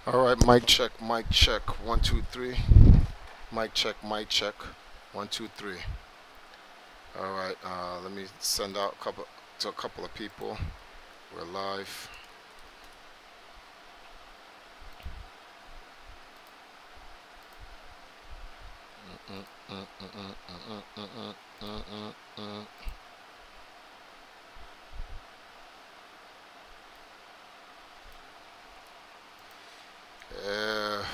All right, mic check, 1 2 3. Mic check, 1 2 3. All right, let me send out a couple of people. We're live. Uh,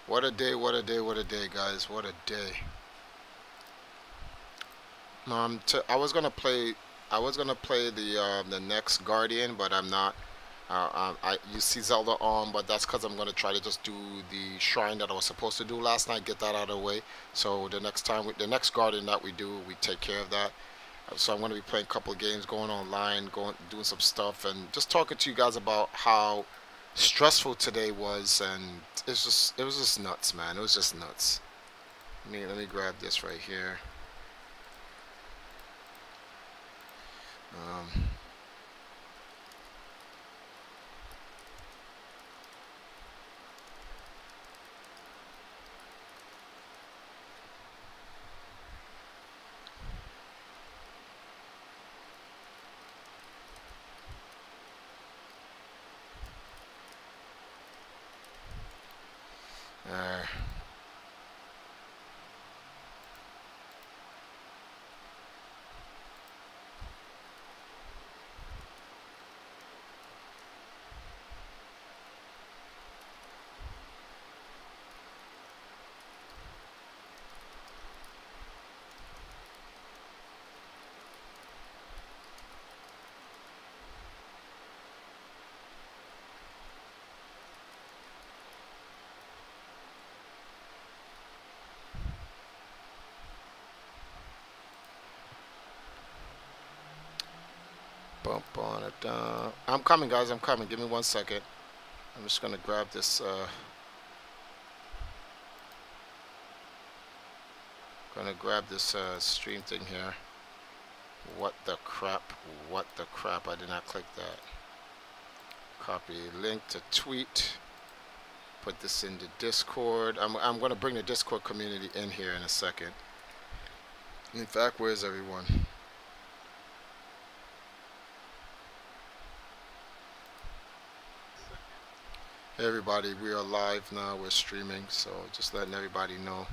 what a day! What a day! What a day, guys! What a day! No, I was gonna play. I was gonna play the next Guardian, but I'm not. You see Zelda on, but that's because I'm gonna try to just do the shrine that I was supposed to do last night. Get that out of the way. So the next time, the next Guardian that we do, we take care of that. So I'm gonna be playing a couple of games, going online, doing some stuff, and just talking to you guys about how stressful today was, and it was just nuts, man. It was just nuts. Let me grab this right here. Um, uh, bump on it down. I'm coming, guys. I'm coming. Give me 1 second. I'm just gonna grab this. Gonna grab this stream thing here. What the crap? What the crap? I did not click that. Copy link to tweet. Put this into Discord. I'm gonna bring the Discord community in here in a second. In fact, where's everyone? Hey everybody, we are live now. We're streaming, so just letting everybody know.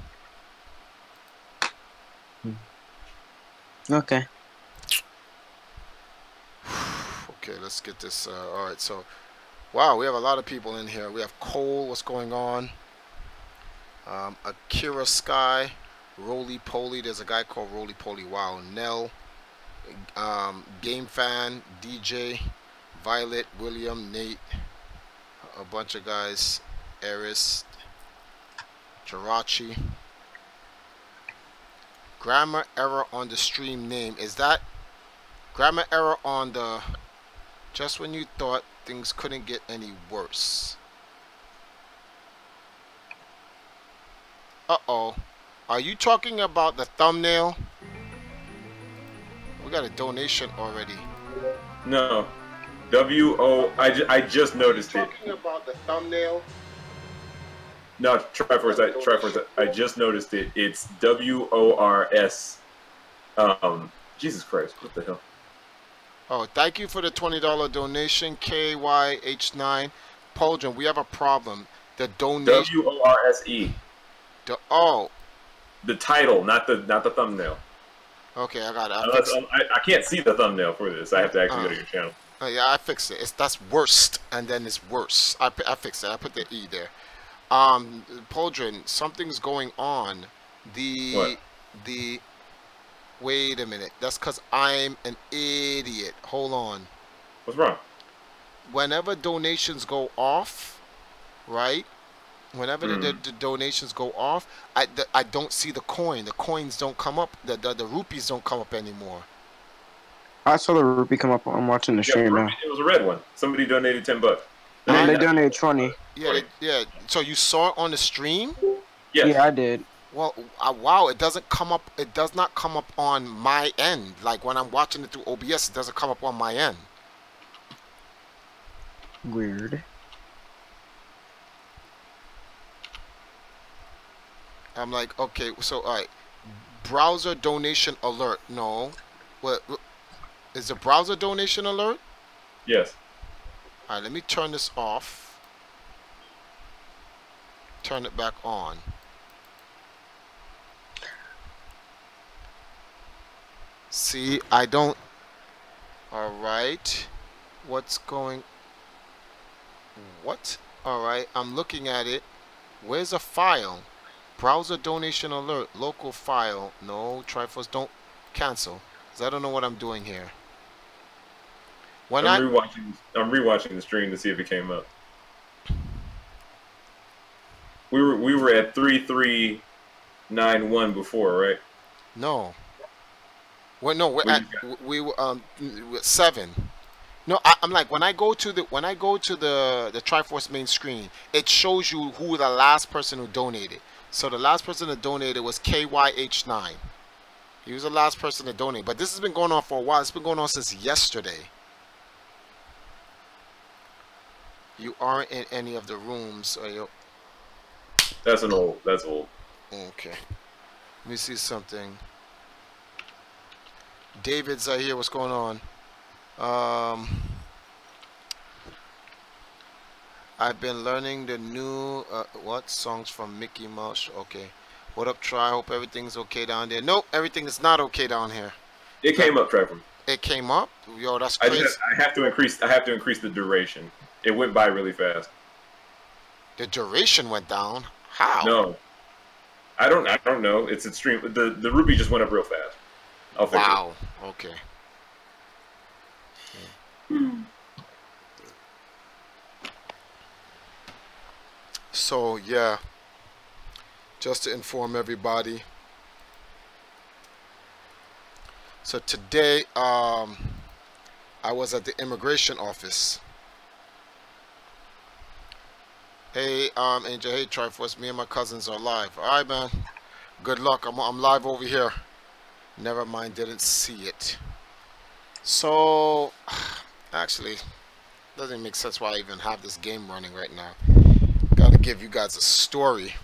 Okay. Okay, let's get this. All right, so wow, we have a lot of people in here. We have Cole. What's going on? Akira Sky, Roly Poly. There's a guy called Roly Poly. Wow, Nell, Game Fan, DJ, Violet, William, Nate, a bunch of guys. Eris, Jirachi. Grammar error on the stream name. Is that grammar error on the just when you thought things couldn't get any worse? Uh-oh. Are you talking about the thumbnail? We got a donation already. No. I just noticed it. Talking about the thumbnail? No, try for a sec. I just noticed it. It's WORS. Jesus Christ, what the hell? Oh, thank you for the $20 donation, KYH9. Poldrin, we have a problem. The donation. WORSE. Oh. The title, not the thumbnail. Okay, I got it. I can't see the thumbnail for this. I have to actually go to your channel. Yeah, I fixed it. That's worst, and then it's worse. I fixed it. I put the E there. Poldrin, something's going on. What? Wait a minute. That's because I'm an idiot. Hold on. What's wrong? Whenever donations go off, right? Whenever the donations go off, I don't see the coin. The coins don't come up. The rupees don't come up anymore. I saw the rupee come up. I'm watching the stream now. It was a red one. Somebody donated $10. And they donated 20. Yeah, yeah. So you saw it on the stream? Yes. Yeah, I did. Well, wow, it doesn't come up. It does not come up on my end. Like when I'm watching it through OBS, it doesn't come up on my end. Weird. I'm like, okay, so all right, browser donation alert. No, what is the browser donation alert? Yes. All right, let me turn this off. Turn it back on. See, I don't. All right, what's going? What? All right, I'm looking at it. Where's a file? Browser donation alert. Local file. No, Triforce, don't cancel. Cause I don't know what I'm doing here. When I'm rewatching the stream to see if it came up. We were at 3391 before, right? No. Well, no, What you got? we were 7. No, I'm like when I go to the the Triforce main screen, it shows you who the last person who donated. So the last person that donated was KYH9. He was the last person to donate. But this has been going on for a while. It's been going on since yesterday. You aren't in any of the rooms. Are you? That's old. Okay. Let me see something. David's here. What's going on? I've been learning the new what songs from Mickey Mouse. Okay. What up, Try? Hope everything's okay down there. Nope, everything is not okay down here. It came up, Trevor. It came up. Yo, that's crazy. I have to increase the duration. It went by really fast. The duration went down. How? No, I don't know. It's extreme. The rupee just went up real fast. I'll fix Wow. Okay. So yeah, just to inform everybody. So today, I was at the immigration office. Hey, Angel. Hey, Triforce. Me and my cousins are live. All right, man. Good luck. I'm live over here. Never mind. Didn't see it. So, actually, doesn't make sense why I even have this game running right now. Gotta give you guys a story.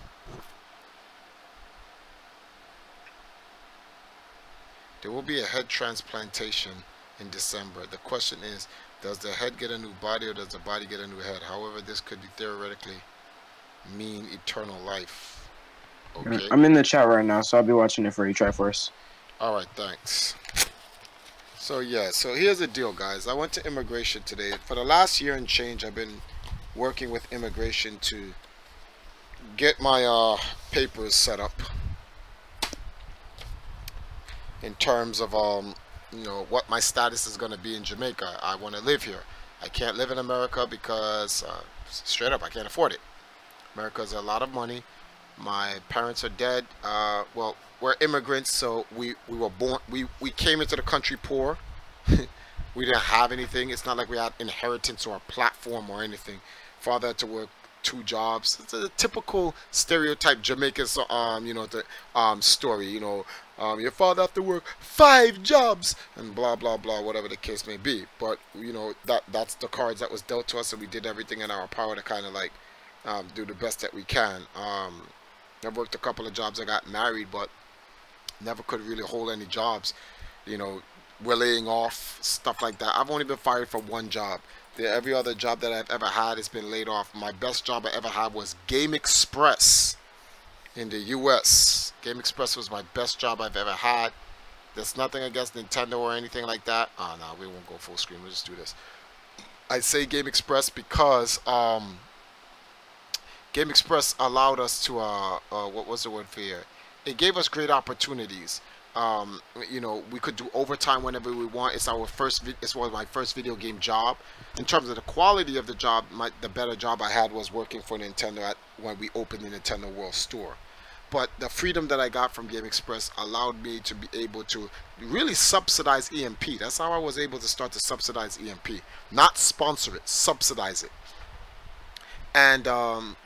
There will be a head transplantation in December. The question is, does the head get a new body or does the body get a new head? However, this could theoretically mean eternal life. Okay. I'm in the chat right now, so I'll be watching it for you, Triforce. All right, thanks. So yeah, so here's the deal, guys. I went to immigration today. For the last year and change, I've been working with immigration to get my papers set up in terms of you know, what my status is going to be in Jamaica. I want to live here. I can't live in America because straight up I can't afford it. America's a lot of money. My parents are dead. Well, we're immigrants, so we were born, we came into the country poor. We didn't have anything. It's not like we had inheritance or a platform or anything. Father had to work 2 jobs. It's a typical stereotype Jamaican you know, the story, you know, your father had to work 5 jobs and blah blah blah, whatever the case may be. But you know, that's the cards that was dealt to us, and we did everything in our power to kind of like do the best that we can. I worked a couple of jobs. I got married, but never could really hold any jobs. You know, we're laying off, stuff like that. I've only been fired from 1 job. Every other job that I've ever had has been laid off. My best job I ever had was Game Express in the US. Game Express was my best job I've ever had. There's nothing against Nintendo or anything like that. Oh no, we won't go full screen. We'll just do this. I say Game Express because Game Express allowed us to what was the word for here? It gave us great opportunities. You know, we could do overtime whenever we want. It's our first. It was my first video game job. In terms of the quality of the job, the better job I had was working for Nintendo when we opened the Nintendo World Store. But the freedom that I got from Game Express allowed me to be able to really subsidize EMP. That's how I was able to start to subsidize EMP. Not sponsor it, subsidize it. And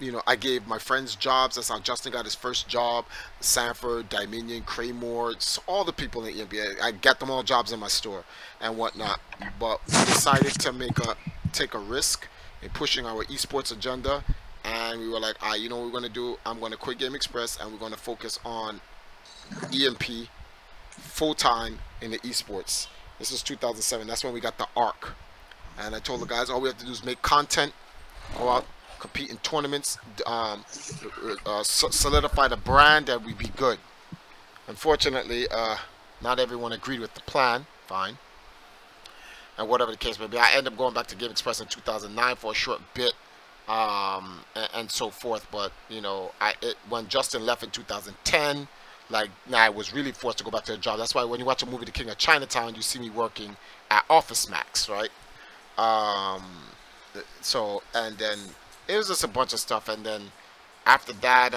you know, I gave my friends jobs. That's how Justin got his first job. Sanford, Dominion, Craymore, all the people in EMP. I got them all jobs in my store and whatnot. But we decided to take a risk in pushing our esports agenda and we were like, all right, you know what we're gonna do? I'm gonna quit Game Express, and we're gonna focus on EMP full time in the esports. This is 2007. That's when we got the ARC, and I told the guys all we have to do is make content, go out, compete in tournaments, solidify the brand, and we'd be good. Unfortunately, not everyone agreed with the plan. Fine. And whatever the case may be, I ended up going back to Game Express in 2009 for a short bit, and so forth. But you know, when Justin left in 2010, like, now I was really forced to go back to the job. That's why when you watch a movie, The King of Chinatown, you see me working at Office Max, right? So, and then it was just a bunch of stuff. And then after that,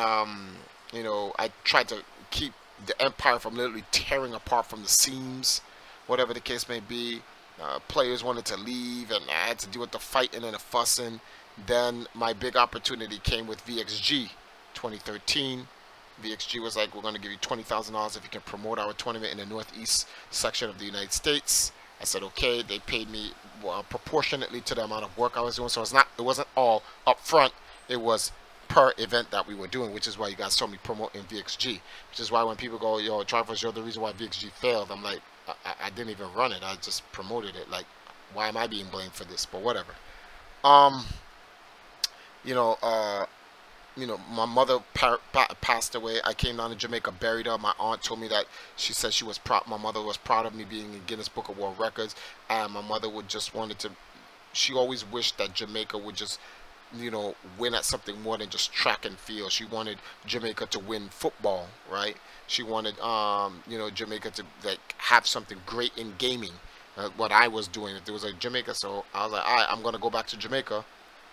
you know, I tried to keep the Empire from literally tearing apart from the seams, whatever the case may be. Players wanted to leave, and I had to deal with the fighting and the fussing. Then my big opportunity came with VXG 2013. VXG was like, we're going to give you $20,000 if you can promote our tournament in the northeast section of the United States. I said okay. They paid me proportionately to the amount of work I was doing, so it wasn't all up front. It was per event that we were doing, which is why you guys saw me promoting VXG. Which is why when people go, yo, Triforce, you're the reason why VXG failed, I'm like, I didn't even run it. I just promoted it. Like, why am I being blamed for this? But whatever. You know, my mother passed away. I came down to Jamaica, buried her. My aunt told me that she said she was proud. My mother was proud of me being in Guinness Book of World Records, and my mother would just wanted to. She always wished that Jamaica would just, you know, win at something more than just track and field. She wanted Jamaica to win football, right? She wanted, you know, Jamaica to like have something great in gaming. What I was doing, if there was a Jamaica, so I was like, all right, I'm gonna go back to Jamaica,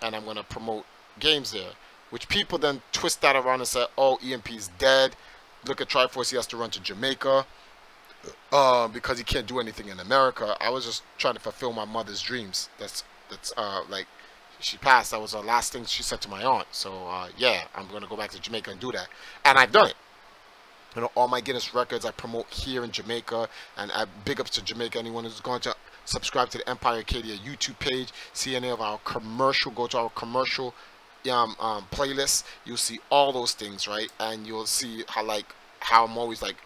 and I'm gonna promote games there. Which people then twist that around and say, oh, EMP's dead. Look at Triforce, he has to run to Jamaica because he can't do anything in America. I was just trying to fulfill my mother's dreams. That's like, she passed. That was the last thing she said to my aunt. So yeah, I'm gonna go back to Jamaica and do that, and I've done it. You know, all my Guinness records I promote here in Jamaica, and I big ups to Jamaica. Anyone who's going to subscribe to the Empire Arcadia YouTube page, see any of our commercial, go to our commercial playlist. You'll see all those things, right? And you'll see how I'm always like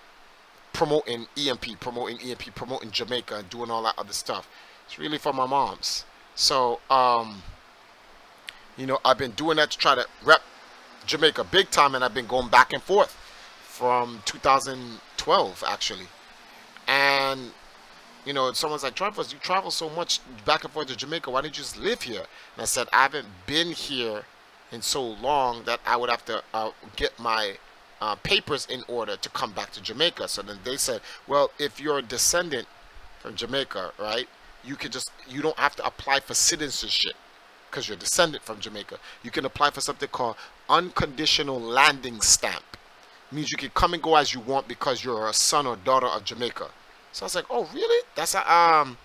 promoting EMP, promoting Jamaica, and doing all that other stuff. It's really for my moms. So you know, I've been doing that to try to rep Jamaica big time, and I've been going back and forth from 2012 actually. And you know, someone's like, Triforce, you travel so much back and forth to Jamaica, why didn't you just live here? And I said, I haven't been here in so long that I would have to get my papers in order to come back to Jamaica. So then they said, well, if you're a descendant from Jamaica, right, you don't have to apply for citizenship because you're a descendant from Jamaica. You can apply for something called unconditional landing stamp. It means you can come and go as you want because you're a son or daughter of Jamaica. So I was like, oh, really? That's how,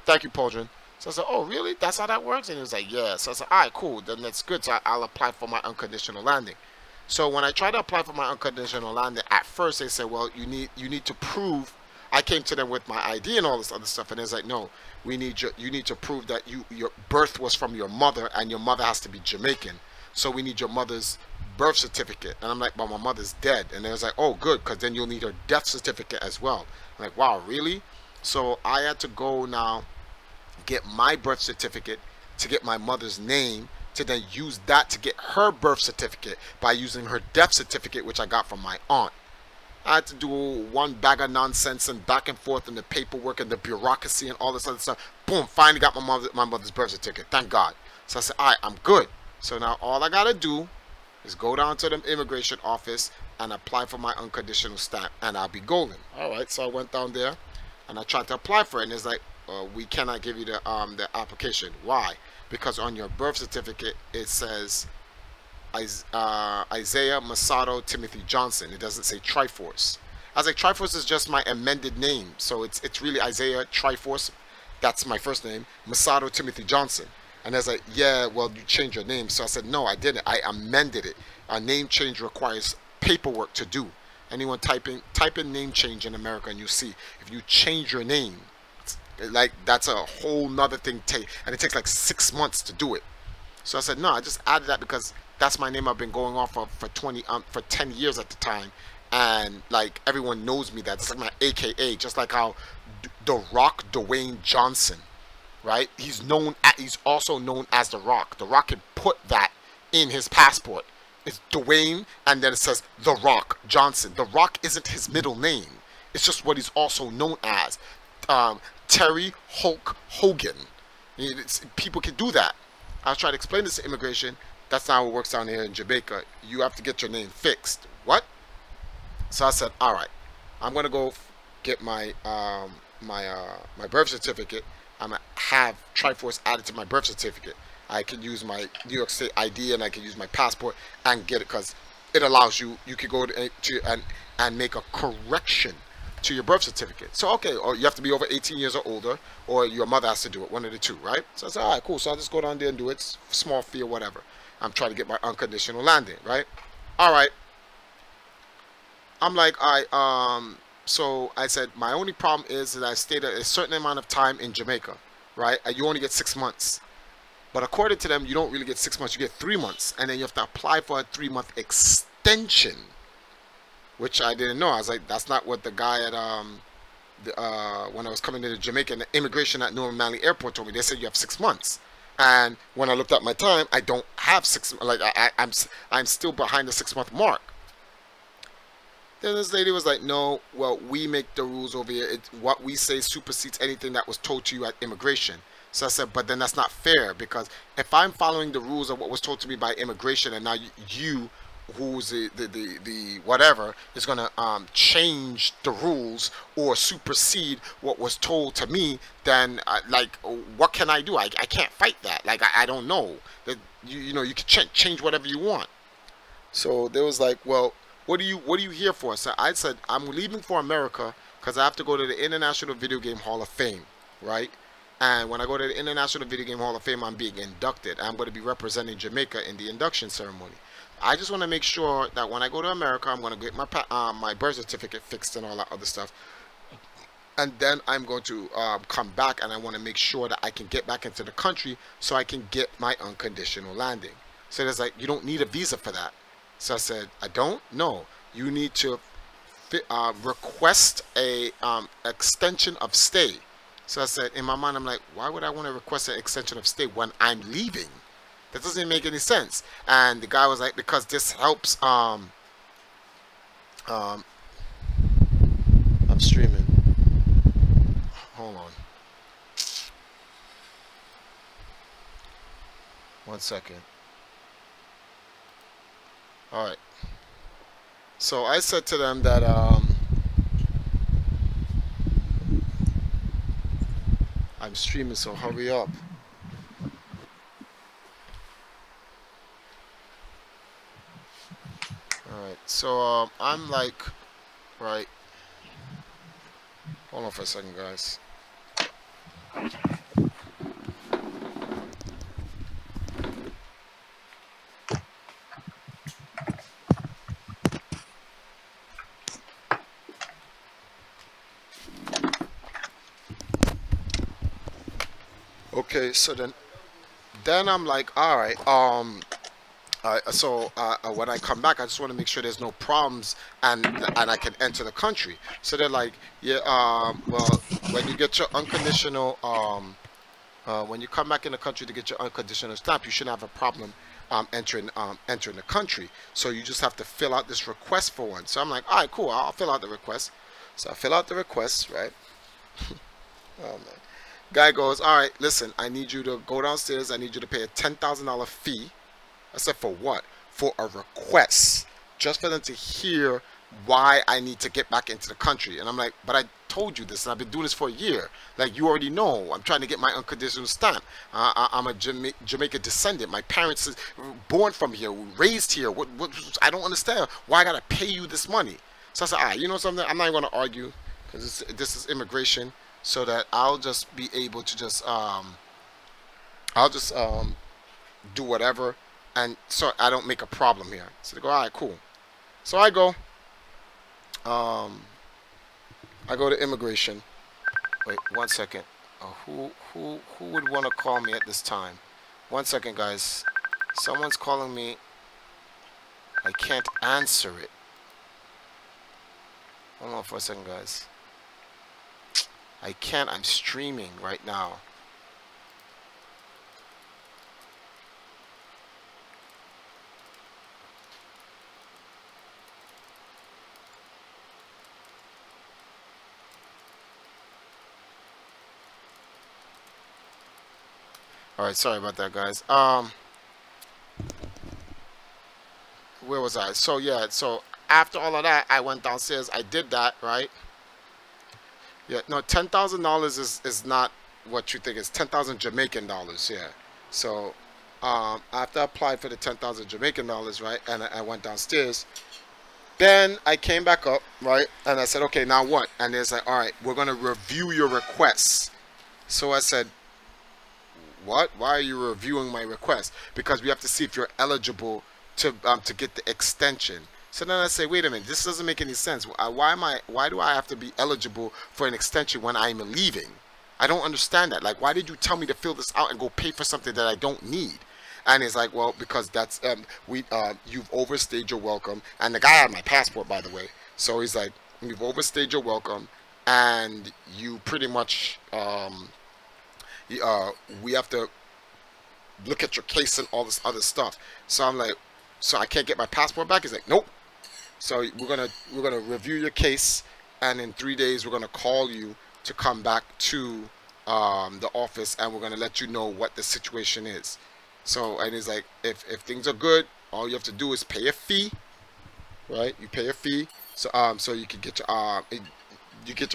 thank you, Pauldron. So I said, oh, really? That's how that works? And he was like, yeah. So I said, all right, cool. Then that's good. So I'll apply for my unconditional landing. So when I tried to apply for my unconditional landing, at first they said, well, you need to prove. I came to them with my ID and all this other stuff, and it's like, no, you need to prove that your birth was from your mother, and your mother has to be Jamaican. So we need your mother's birth certificate. And I'm like, well, my mother's dead. And they was like, oh, good, because then you'll need her death certificate as well. I'm like, wow, really? So I had to go now get my birth certificate to get my mother's name, to then use that to get her birth certificate by using her death certificate, which I got from my aunt. I had to do one bag of nonsense and back and forth and the paperwork and the bureaucracy and all this other stuff. Boom, finally got my mother's birth certificate. Thank God. So I said, all right, I'm good. So now all I got to do is go down to the immigration office and apply for my unconditional stamp, and I'll be golden. All right, so I went down there and I tried to apply for it, and it's like, we cannot give you the application. Why? Because on your birth certificate it says Isaiah Masato Timothy Johnson. It doesn't say Triforce. I was like, Triforce is just my amended name, so it's really Isaiah Triforce. That's my first name, Masato Timothy Johnson. And I was like, yeah, well, you changed your name. So I said, no, I didn't. I amended it. A name change requires paperwork to do. Anyone type in name change in America, and you see if you change your name, like that's a whole nother thing, and it takes like 6 months to do it. So I said, no, I just added that because that's my name I've been going off of for 10 years at the time, and like everyone knows me. That's like my AKA, just like how The Rock, Dwayne Johnson, right? He's also known as The Rock. The Rock can put that in his passport. It's Dwayne, and then it says The Rock Johnson. The Rock isn't his middle name. It's just what he's also known as. Terry Hulk Hogan. People can do that. I was trying to explain this to immigration. That's not how it works down here in Jamaica. You have to get your name fixed. What? So I said, all right, I'm gonna go get my my birth certificate. I'm gonna have Triforce added to my birth certificate. I can use my New York State ID and I can use my passport and get it, because it allows you can go to and make a correction to your birth certificate. So okay, or you have to be over 18 years or older, or your mother has to do it, one of the two, right? So I said, all right, cool. So I'll just go down there and do it, small fee or whatever. I'm trying to get my unconditional landing, right? All right. I'm like, all right, so I said, my only problem is that I stayed a certain amount of time in Jamaica, right? You only get 6 months. But according to them, you don't really get 6 months, you get 3 months. And then you have to apply for a 3-month extension, which I didn't know. I was like, that's not what the guy at, when I was coming into Jamaica, and the immigration at Norman Manley Airport told me. They said you have 6 months. And when I looked at my time, I don't have 6, like I'm still behind the 6-month mark. Then this lady was like, no, well, we make the rules over here. What we say supersedes anything that was told to you at immigration. So I said, but then that's not fair, because if I'm following the rules of what was told to me by immigration, and now you who's the whatever, is going to change the rules or supersede what was told to me, then like, what can I do? I can't fight that. Like, I don't know. That you know, you can change whatever you want. So they was like, well, what are you here for? So I said, I'm leaving for America because I have to go to the International Video Game Hall of Fame, right? And when I go to the International Video Game Hall of Fame, I'm being inducted. I'm going to be representing Jamaica in the induction ceremony. I just want to make sure that when I go to America, I'm going to get my birth certificate fixed and all that other stuff. And then I'm going to come back, and I want to make sure that I can get back into the country so I can get my unconditional landing. So there's like, you don't need a visa for that. So I said, I don't? No. You need to request a extension of stay. So I said, in my mind, I'm like, why would I want to request an extension of stay when I'm leaving? That doesn't make any sense. And the guy was like, because this helps, I'm streaming. Hold on. 1 second. All right. So I said to them that, I'm streaming, so hurry up. Alright, so I'm like, right, hold on for a second, guys. Okay, so then I'm like, all right, so when I come back, I just want to make sure there's no problems and I can enter the country. So they're like, yeah, well, when you get your unconditional, when you come back in the country to get your unconditional stamp, you shouldn't have a problem entering the country. So you just have to fill out this request for one. So I'm like, all right, cool, I'll fill out the request. So I fill out the request, right? Oh man. Guy goes, all right, listen, I need you to go downstairs. I need you to pay a $10,000 fee. I said, for what? For a request, just for them to hear why I need to get back into the country. And I'm like, but I told you this, and I've been doing this for a year. Like, you already know. I'm trying to get my unconditional stamp. I'm a Jamaican descendant. My parents are born from here, raised here. What? I don't understand why I gotta pay you this money. So I said, all right, you know something? I'm not even gonna argue, because this is immigration, so that I'll just be able to just do whatever. And so I don't make a problem here. So they go, all right, cool. So I go to immigration. Wait, 1 second. Who would want to call me at this time? 1 second, guys. Someone's calling me. I can't answer it. Hold on for a second, guys. I can't. I'm streaming right now. Alright, sorry about that, guys. Where was I? So yeah, so after all of that, I went downstairs. I did that, right? Yeah, no, $10,000 is not what you think. It's 10,000 Jamaican dollars. Yeah. So after I applied for the 10,000 Jamaican dollars, right, and I went downstairs, then I came back up, right, and I said, okay, now what? And it's like, all right, we're gonna review your requests. So I said, what? Why are you reviewing my request? Because we have to see if you're eligible to get the extension. So then I say, wait a minute, this doesn't make any sense. Why do I have to be eligible for an extension when I'm leaving? I don't understand that. Like, why did you tell me to fill this out and go pay for something that I don't need? And it's like, well, because that's you've overstayed your welcome. And the guy had my passport, by the way. So he's like, you've overstayed your welcome, and you pretty much we have to look at your case and all this other stuff. So I'm like, so I can't get my passport back? He's like, nope. So we're gonna review your case, and in 3 days we're gonna call you to come back to the office, and we're gonna let you know what the situation is. So, and he's like, if things are good, all you have to do is pay a fee, right? You pay a fee, so so you can get your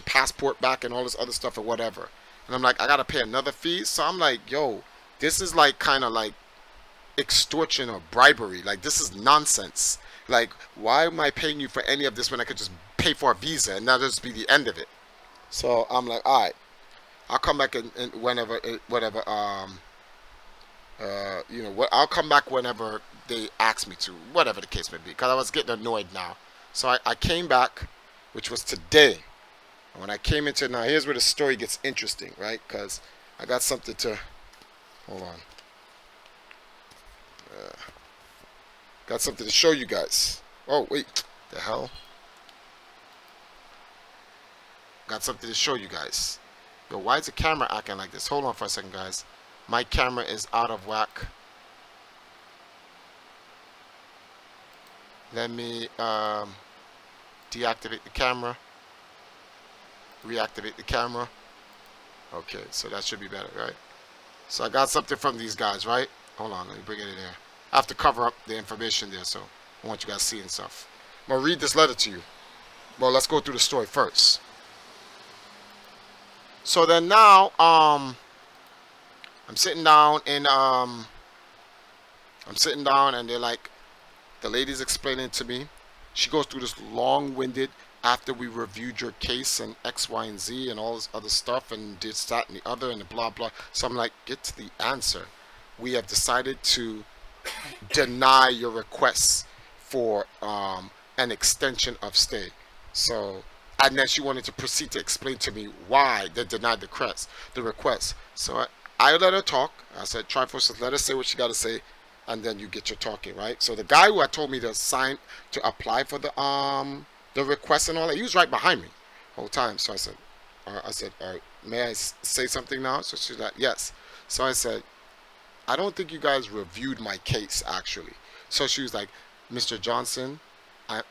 passport back and all this other stuff or whatever. And I'm like, I gotta pay another fee. So I'm like, yo, this is like kind of like extortion or bribery. Like, this is nonsense. Like, why am I paying you for any of this when I could just pay for a visa and that'll just be the end of it? So I'm like, all right, I'll come back and whenever, whatever, you know what, I'll come back whenever they ask me to, whatever the case may be, because I was getting annoyed now. So I came back, which was today. And when I came into, now here's where the story gets interesting, right? Because I got something to, hold on. Got something to show you guys. Oh, wait, the hell? Got something to show you guys. Yo, why is the camera acting like this? Hold on for a second, guys. My camera is out of whack. Let me deactivate the camera. Reactivate the camera. Okay, so that should be better, right? So I got something from these guys, right? Hold on, let me bring it in there. I have to cover up the information there, so I want you guys seeing stuff. I'm gonna read this letter to you. Well, let's go through the story first. So then now, I'm sitting down and and they're like, the lady's explaining to me. She goes through this long-winded, after we reviewed your case and X, Y, and Z and all this other stuff and this, that, and the other and the blah, blah. So I'm like, get to the answer. We have decided to deny your request for an extension of stay. So, and then she wanted to proceed to explain to me why they denied the request. So I let her talk. I said, Triforce, let her say what she got to say, and then you get your talking, right? So the guy who had told me to sign, to apply for the request and all that, he was right behind me the whole time. So I said, all right, may I say something now? So she's like, yes. So I said, I don't think you guys reviewed my case, actually. So she was like, Mr. Johnson, I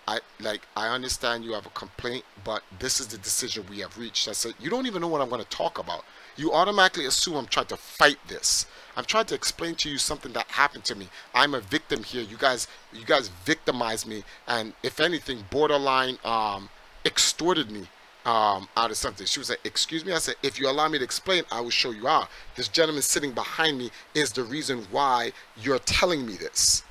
understand you have a complaint, but this is the decision we have reached. I said, you don't even know what I'm going to talk about. You automatically assume I'm trying to fight this. I'm trying to explain to you something that happened to me. I'm a victim here. You guys victimized me, and if anything, borderline extorted me out of something. She was like, excuse me? I said, if you allow me to explain, I will show you how. This gentleman sitting behind me is the reason why you're telling me this.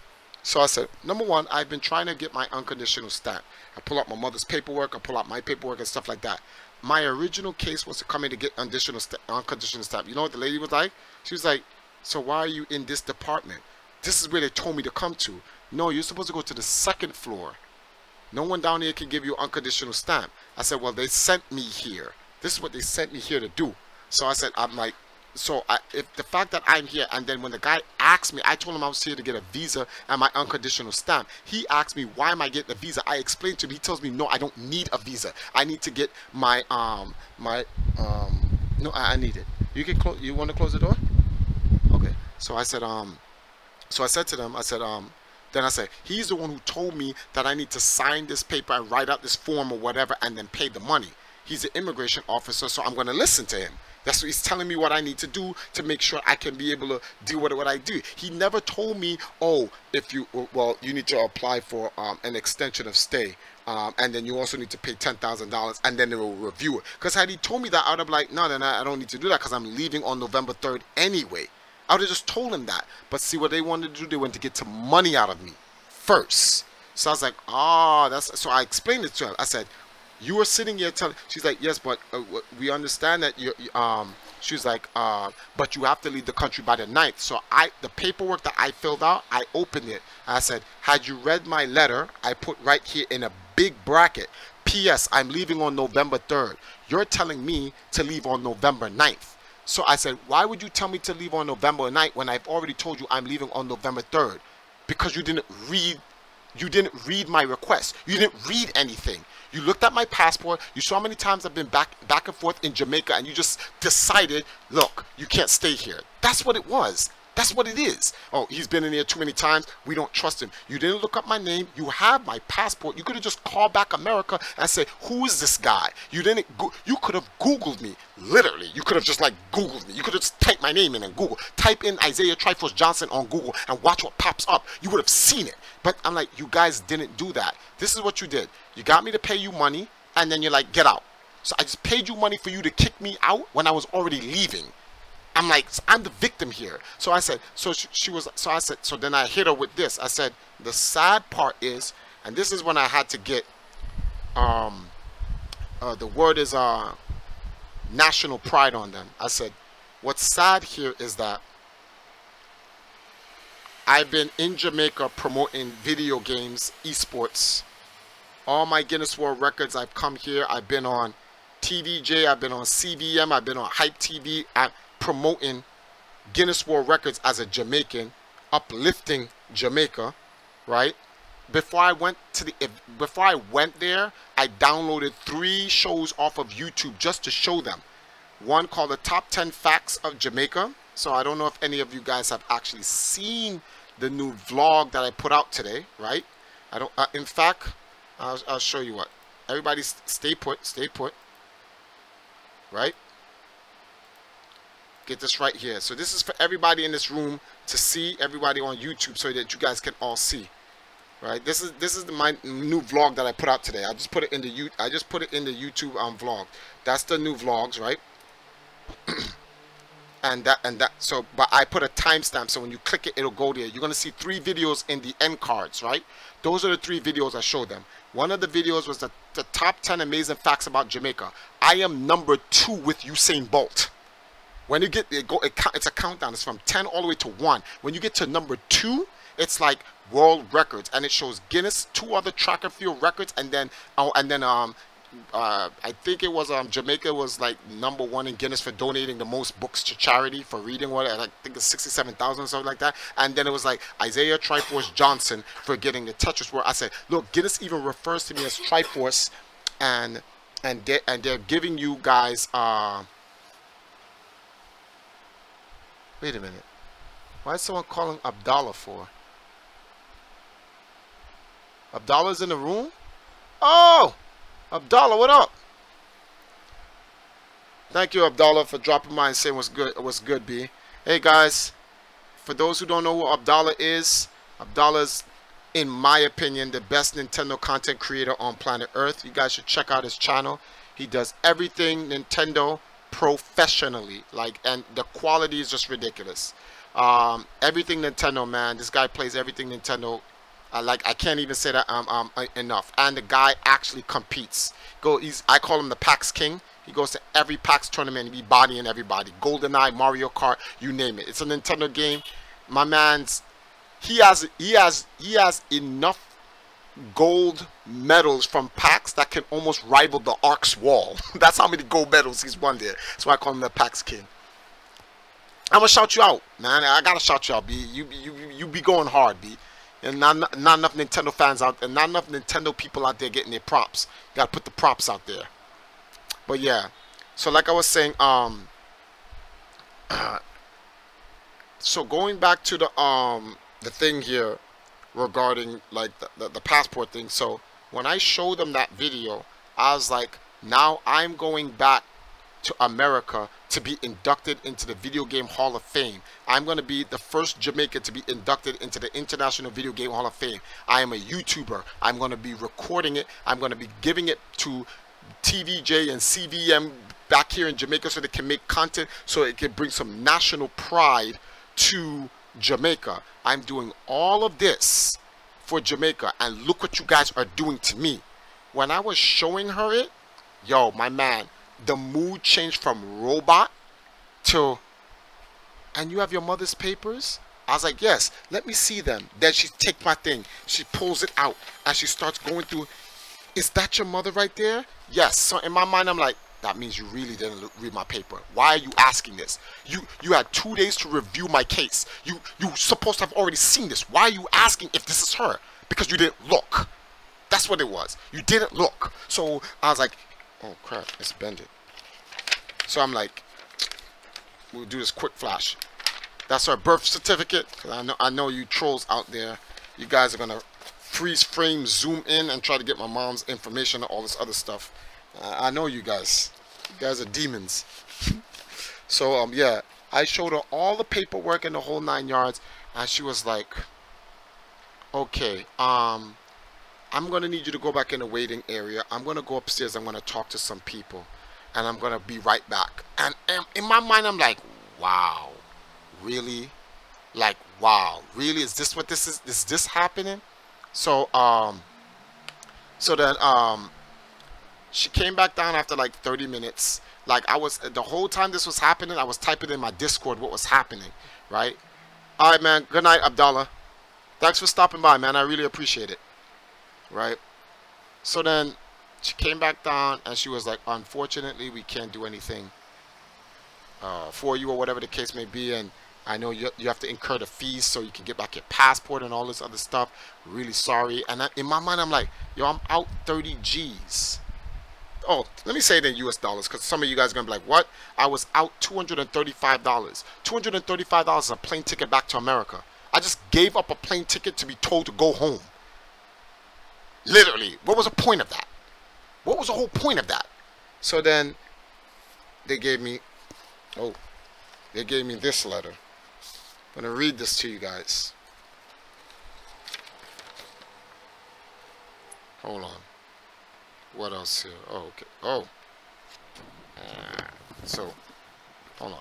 So I said, number one, I've been trying to get my unconditional stamp. I pull out my mother's paperwork, I pull out my paperwork and stuff like that. My original case was to come in to get unconditional stamp. You know what the lady was like? She was like, so why are you in this department? This is where they told me to come to. No, you're supposed to go to the second floor. No one down here can give you unconditional stamp. I said, well, they sent me here. This is what they sent me here to do. So I said, I'm like, if the fact that I'm here, and then when the guy asked me, I told him I was here to get a visa and my unconditional stamp. He asked me, why am I getting a visa? I explained to him. He tells me, no, I don't need a visa. I need to get my no, I need it. You can close. You want to close the door? Okay. So I said so I said to them, then I said, he's the one who told me that I need to sign this paper and write out this form or whatever and then pay the money. He's an immigration officer, so I'm going to listen to him. That's what he's telling me what I need to do to make sure I can be able to do what I do. He never told me, oh, if you, well, you need to apply for an extension of stay. And then you also need to pay $10,000 and then they will review it. Because had he told me that, I would have been like, no, then I don't need to do that because I'm leaving on November 3rd anyway. I would have just told him that. But see what they wanted to do, they wanted to get some money out of me first. So I was like, oh, that's, so I explained it to her. I said, you were sitting here telling, she's like, yes, but we understand that you, she was like, but you have to leave the country by the 9th. So the paperwork that I filled out, I opened it. I said, had you read my letter, I put right here in a big bracket, P.S. I'm leaving on November 3rd. You're telling me to leave on November 9th. So I said, why would you tell me to leave on November 9th when I've already told you I'm leaving on November 3rd? Because you didn't read my request. You didn't read anything. You looked at my passport, you saw how many times I've been back and forth in Jamaica, and you just decided, look, you can't stay here. That's what it was. That's what it is. Oh, he's been in here too many times. We don't trust him. You didn't look up my name. You have my passport. You could have just called back America and said, who is this guy? You didn't. You could have Googled me. Literally, you could have just like Googled me. You could have just typed my name in and Google. Type in Isaiah Triforce Johnson on Google and watch what pops up. You would have seen it. But I'm like, you guys didn't do that. This is what you did. You got me to pay you money, and then you're like, get out. So I just paid you money for you to kick me out when I was already leaving. I'm like, I'm the victim here. So I said, so I said, so then I hit her with this. I said, the sad part is, and this is when I had to get, the word is national pride on them. I said, what's sad here is that I've been in Jamaica promoting video games, esports, all my Guinness World Records. I've come here. I've been on TVJ. I've been on CVM. I've been on Hype TV. I'm promoting Guinness World Records as a Jamaican, uplifting Jamaica, right? Before I went there, I downloaded 3 shows off of YouTube just to show them. One called the Top 10 Facts of Jamaica. So I don't know if any of you guys have actually seen the new vlog that I put out today, right? I don't. In fact, I'll show you what. Everybody, stay put, right? Get this right here. So this is for everybody in this room to see, everybody on YouTube, so that you guys can all see, right? This is my new vlog that I put out today. I just put it in the YouTube vlog. That's the new vlogs, right? and that. So, but I put a timestamp, so when you click it, it'll go there. You're gonna see 3 videos in the end cards, right? Those are the 3 videos I showed them. One of the videos was the top 10 amazing facts about Jamaica. I am number 2 with Usain Bolt. When you get it's a countdown. It's from 10 all the way to 1. When you get to number 2, it's like world records, and it shows Guinness, 2 other track and field records, and then I think it was Jamaica was like number 1 in Guinness for donating the most books to charity for reading. What I think it's 67,000 or something like that. And then it was like Isaiah Triforce Johnson for getting the Tetris word. I said, look, Guinness even refers to me as Triforce, and they're giving you guys. Wait a minute. Why is someone calling Abdallah for? Abdallah's in the room? Oh! Abdallah, what up? Thank you, Abdallah, for dropping by and saying what's good, B. Hey, guys. For those who don't know who Abdallah is, Abdallah's, in my opinion, the best Nintendo content creator on planet Earth. You guys should check out his channel. He does everything Nintendo professionally, and the quality is just ridiculous. Everything Nintendo, man. This guy plays everything Nintendo. I can't even say that enough. And the guy actually competes. I call him the PAX King. He goes to every PAX tournament and be bodying everybody. GoldenEye, Mario Kart, you name it. It's a Nintendo game. My man's he has enough gold medals from PAX that can almost rival the Ark's wall. That's how many gold medals he's won there. So I call him the PAX King. I'm gonna shout you out, man. I gotta shout you out, B. You be going hard, B. And not enough Nintendo fans out, and not enough Nintendo people out there getting their props. You gotta put the props out there. But yeah, so like I was saying, so going back to the thing here regarding like the passport thing. So when I showed them that video, I was like, now I'm going back to America to be inducted into the Video Game Hall of Fame. I'm going to be the first Jamaican to be inducted into the International Video Game Hall of Fame. I am a YouTuber. I'm going to be recording it. I'm going to be giving it to TVJ and CVM back here in Jamaica so they can make content, so it can bring some national pride to Jamaica. I'm doing all of this for Jamaica, and look what you guys are doing to me. When I was showing her it, yo, my man, the mood changed from robot to, and you have your mother's papers? I was like, yes, let me see them. Then she takes my thing, she pulls it out, and she starts going through, is that your mother right there? Yes. So in my mind, I'm like, that means you really didn't read my paper. Why are you asking this? You had 2 days to review my case. You supposed to have already seen this. Why are you asking if this is her? Because you didn't look. That's what it was. You didn't look. So I was like, oh crap, it's bended. So I'm like, we'll do this quick flash. That's her birth certificate. I know you trolls out there, you guys are gonna freeze frame, zoom in, and try to get my mom's information and all this other stuff. I know you guys. You guys are demons. So yeah, I showed her all the paperwork and the whole 9 yards, and she was like, okay, I'm gonna need you to go back in the waiting area. I'm gonna go upstairs. I'm gonna talk to some people, and I'm gonna be right back. And in my mind, I'm like, wow, really? Like, wow, really? Is this what this is? Is this happening? So then she came back down after like 30 minutes. Like, I was, the whole time this was happening, I was typing in my Discord what was happening, right? All right, man. Good night, Abdallah. Thanks for stopping by, man. I really appreciate it. Right? So then she came back down and she was like, unfortunately, we can't do anything for you, or whatever the case may be. And I know you have to incur the fees so you can get back your passport and all this other stuff. Really sorry. And in my mind, I'm like, yo, I'm out 30 G's. Oh, let me say it in US dollars, because some of you guys are going to be like, what? I was out $235. $235 is a plane ticket back to America. I just gave up a plane ticket to be told to go home. Literally. What was the point of that? What was the whole point of that? So then they gave me, this letter. I'm going to read this to you guys. Hold on. What else here? Oh, okay. Oh. So, hold on.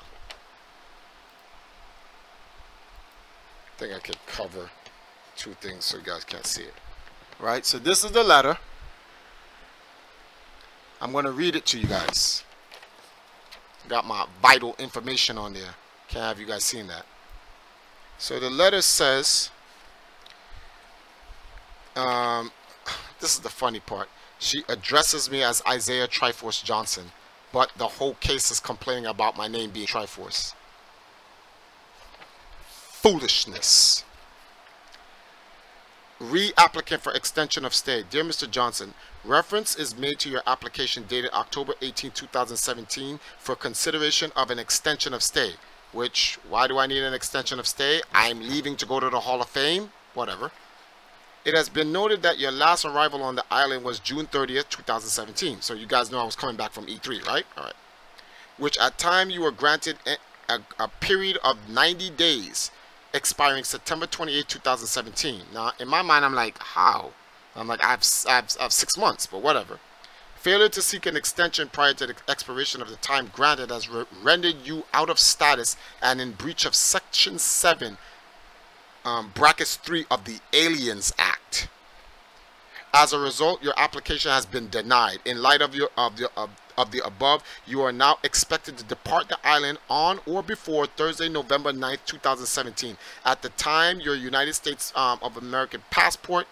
I think I could cover two things so you guys can't see it. Right? So this is the letter. I'm going to read it to you guys. Got my vital information on there. Can't have you guys seen that. So the letter says, this is the funny part. She addresses me as Isaiah Triforce Johnson, but the whole case is complaining about my name being Triforce. Foolishness. Re-applicant for extension of stay. Dear Mr. Johnson, reference is made to your application dated October 18, 2017 for consideration of an extension of stay. Which, why do I need an extension of stay? I'm leaving to go to the Hall of Fame? Whatever. It has been noted that your last arrival on the island was June 30th, 2017. So you guys know I was coming back from E3, right? All right. Which at time you were granted a period of 90 days, expiring September 28, 2017. Now, in my mind, I'm like, how? I'm like, I have 6 months, but whatever. Failure to seek an extension prior to the expiration of the time granted has rendered you out of status and in breach of Section 7, brackets 3 of the Aliens Act. As a result, your application has been denied. In light of the above, you are now expected to depart the island on or before Thursday, November 9th, 2017. At the time, your United States of American passport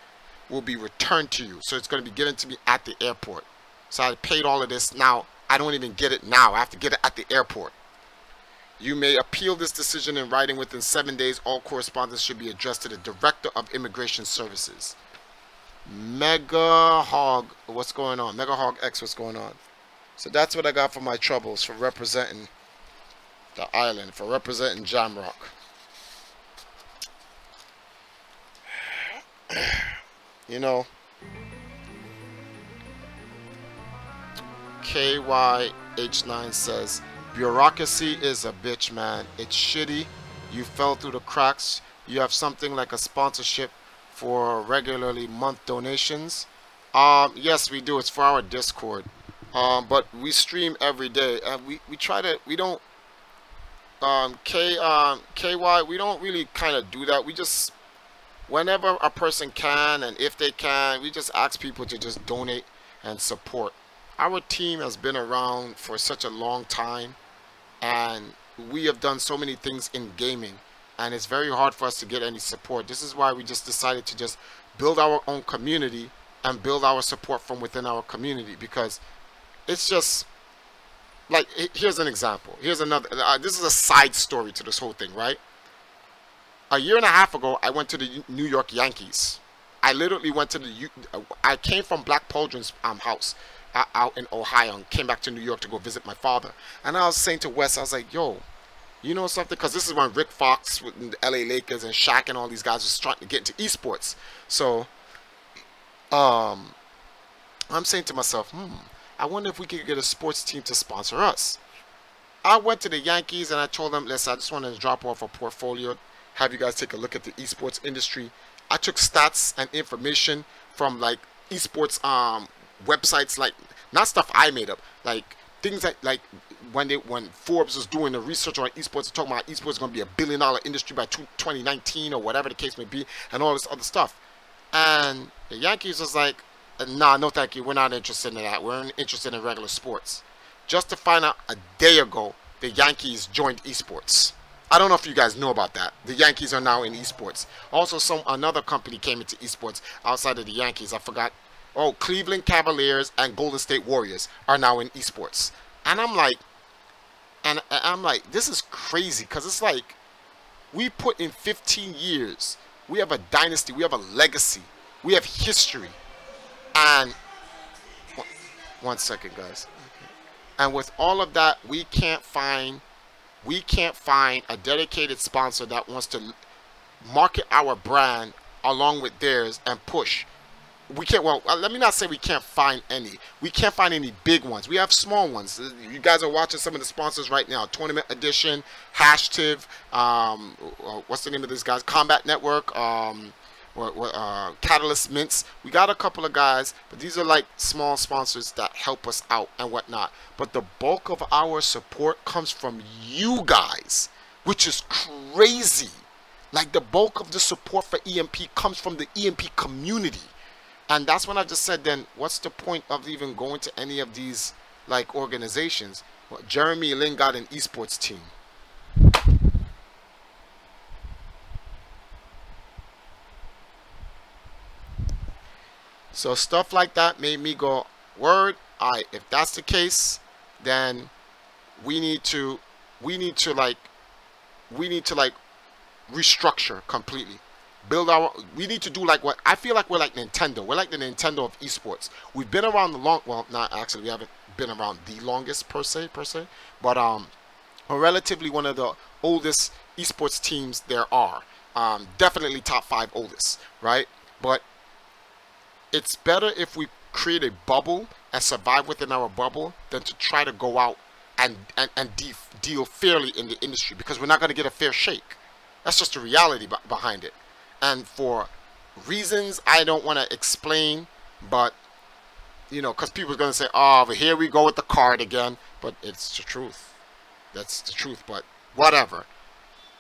will be returned to you. So it's going to be given to me at the airport. So I paid all of this. Now, I don't even get it now. I have to get it at the airport. You may appeal this decision in writing within 7 days. All correspondence should be addressed to the Director of Immigration Services. Mega Hog, what's going on? Mega Hog X, what's going on? So that's what I got for my troubles for representing the island, for representing Jamrock. You know, KYH9 says, bureaucracy is a bitch, man. It's shitty. You fell through the cracks. You have something like a sponsorship for regularly month donations. Yes, we do. It's for our Discord. But we stream every day, and we try to, we don't, KY, we don't really kind of do that. We just, whenever a person can, and if they can, we just ask people to just donate and support. Our team has been around for such a long time, and we have done so many things in gaming, and it's very hard for us to get any support. This is why we just decided to just build our own community and build our support from within our community, because it's just like, here's an example. Here's another, this is a side story to this whole thing, right? A year and a half ago, I went to the New York Yankees. I literally went to I came from Black Pauldron's house out in Ohio and came back to New York to go visit my father. And I was saying to Wes, I was like, yo, you know something? Because this is when Rick Fox with the LA Lakers and Shaq and all these guys was trying to get into esports. So, I'm saying to myself, I wonder if we could get a sports team to sponsor us. I went to the Yankees and I told them, listen, I just wanted to drop off a portfolio, have you guys take a look at the esports industry. I took stats and information from like esports websites, like not stuff I made up, like things that, like when Forbes was doing the research on esports, talking about esports is going to be $1 billion industry by 2019 or whatever the case may be, and all this other stuff. And the Yankees was like, nah, no thank you, we're not interested in that, we're interested in regular sports. Just to find out a day ago, the Yankees joined esports. I don't know if you guys know about that. The Yankees are now in esports. Also, another company came into esports outside of the Yankees. I forgot. Oh, Cleveland Cavaliers and Golden State Warriors are now in esports. And I'm like, this is crazy, because it's like, we put in 15 years. We have a dynasty. We have a legacy. We have history. And one second, guys. And with all of that, we can't find a dedicated sponsor that wants to market our brand along with theirs and push. We can't, well, let me not say we can't find any. We can't find any big ones. We have small ones. You guys are watching some of the sponsors right now. Tournament Edition, Hashtiv, what's the name of this guys? Combat Network, Catalyst Mints. We got a couple of guys, but these are like small sponsors that help us out and whatnot. But the bulk of our support comes from you guys, which is crazy. Like, the bulk of the support for EMP comes from the EMP community. And that's when I just said, then what's the point of even going to any of these like organizations? Well, Jeremy Lin got an esports team. So stuff like that made me go, word, alright, if that's the case, then we need to restructure completely. We need to do like what, I feel like we're like Nintendo. We're like the Nintendo of esports. We've been around well, not actually, we haven't been around the longest per se, but we're relatively one of the oldest esports teams there are. Definitely top 5 oldest, right? But it's better if we create a bubble and survive within our bubble than to try to go out and deal fairly in the industry, because we're not going to get a fair shake. That's just the reality behind it. And for reasons I don't want to explain, but, you know, because people are going to say, oh, but here we go with the card again. But it's the truth. That's the truth, but whatever.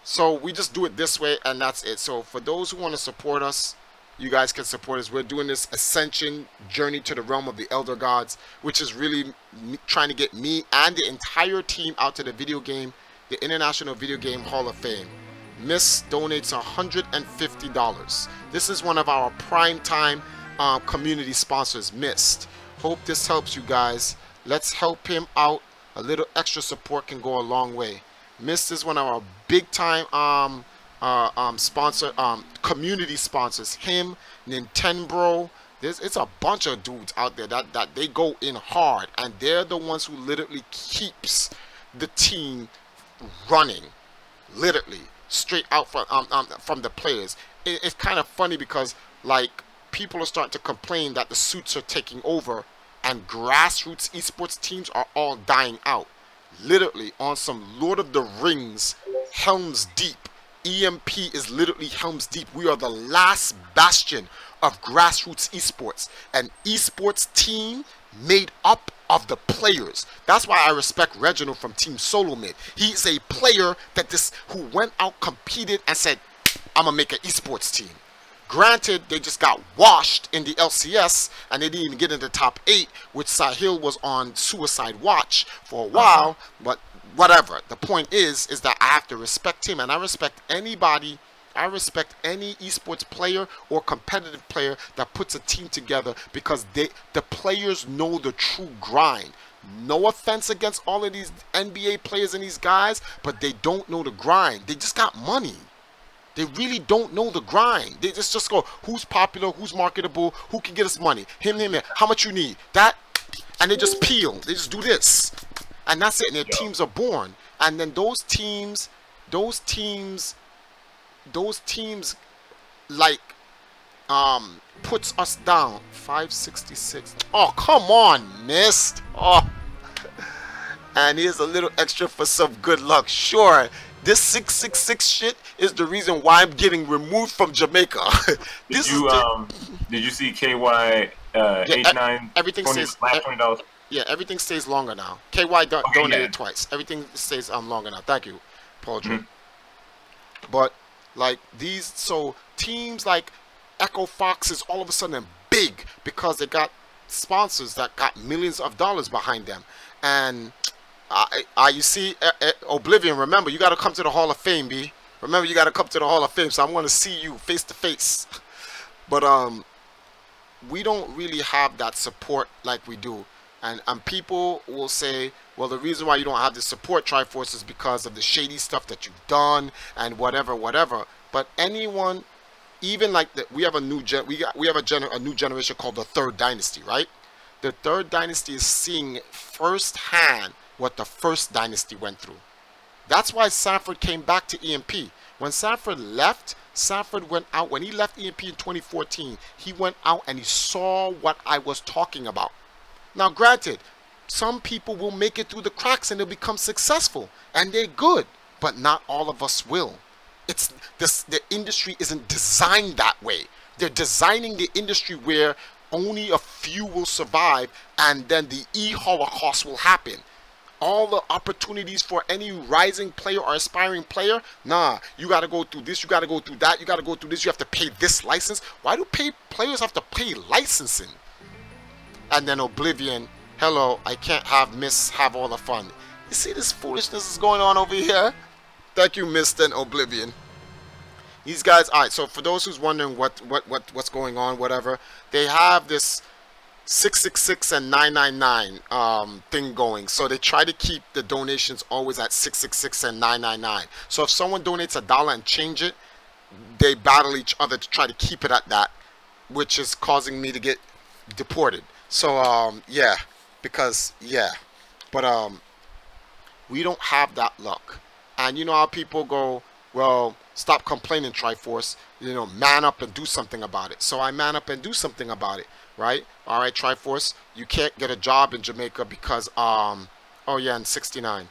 So we just do it this way, and that's it. So for those who want to support us, you guys can support us. We're doing this ascension journey to the realm of the Elder Gods, which is really trying to get me and the entire team out to the International Video Game Hall of Fame. Miss donates $150. This is one of our prime time community sponsors, Mist. Hope this helps you guys. Let's help him out. A little extra support can go a long way. Mist is one of our big time sponsor, community sponsors. Him, Nintendo. It's a bunch of dudes out there that they go in hard, and they're the ones who literally keeps the team running, literally straight out from the players. It's kind of funny because like people are starting to complain that the suits are taking over, and grassroots esports teams are all dying out. Literally on some Lord of the Rings, Helm's Deep. EMP is literally Helm's Deep. We are the last bastion of grassroots esports, an esports team made up of the players. That's why I respect Reginald from Team Solo Mid. He's a player who went out, competed, and said, I'm gonna make an esports team. Granted, they just got washed in the LCS, and they didn't even get in the top 8, which Sahil was on suicide watch for a while, but whatever. The point is that I have to respect him, and I respect anybody. I respect any esports player or competitive player that puts a team together, because the players know the true grind. No offense against all of these NBA players and these guys, but they don't know the grind. They just got money. They really don't know the grind. They just go, who's popular, who's marketable, who can get us money? Him, how much you need? That, and they just peel. They just do this. And that's it. And their teams are born. And then those teams like puts us down. 566. Oh, come on, Mist. Oh. And here's a little extra for some good luck. Sure. This 666 shit is the reason why I'm getting removed from Jamaica. Did you see KY H9? Everything stays $20. Yeah, everything stays longer now. KY donated twice. Everything stays longer now. Thank you, Paul Drew. But like so teams like Echo Fox is all of a sudden big because they got sponsors that got millions of dollars behind them. And you see, Oblivion, remember, you got to come to the Hall of Fame, B. Remember, you got to come to the Hall of Fame, so I'm going to see you face to face. But we don't really have that support like we do. And people will say, well, the reason why you don't have the support, Triforce, is because of the shady stuff that you've done and whatever. But anyone, even like we have a new a new generation called the Third Dynasty, right? The Third Dynasty is seeing firsthand what the First Dynasty went through. That's why Sanford came back to EMP. When Sanford left, Sanford went out. When he left EMP in 2014, he went out and he saw what I was talking about. Now, granted, some people will make it through the cracks and they'll become successful, and they're good, but not all of us will. The industry isn't designed that way. They're designing the industry where only a few will survive, and then the e-holocaust will happen. All the opportunities for any rising player or aspiring player, nah, you got to go through this, you got to go through that, you got to go through this, you have to pay this license. Why do players have to pay licensing? And then Oblivion, hello, I can't have Miss have all the fun. You see this foolishness is going on over here? Thank you, Mist and Oblivion. These guys, all right, so for those who's wondering what's going on, whatever, they have this 666 and 999 thing going. So they try to keep the donations always at 666 and 999. So if someone donates $1 and change it, they battle each other to try to keep it at that, which is causing me to get deported. So yeah, because yeah, but we don't have that luck. And you know how people go, well, stop complaining, Triforce, you know, man up and do something about it. So I man up and do something about it, right? All right, Triforce, you can't get a job in Jamaica because oh yeah, in 69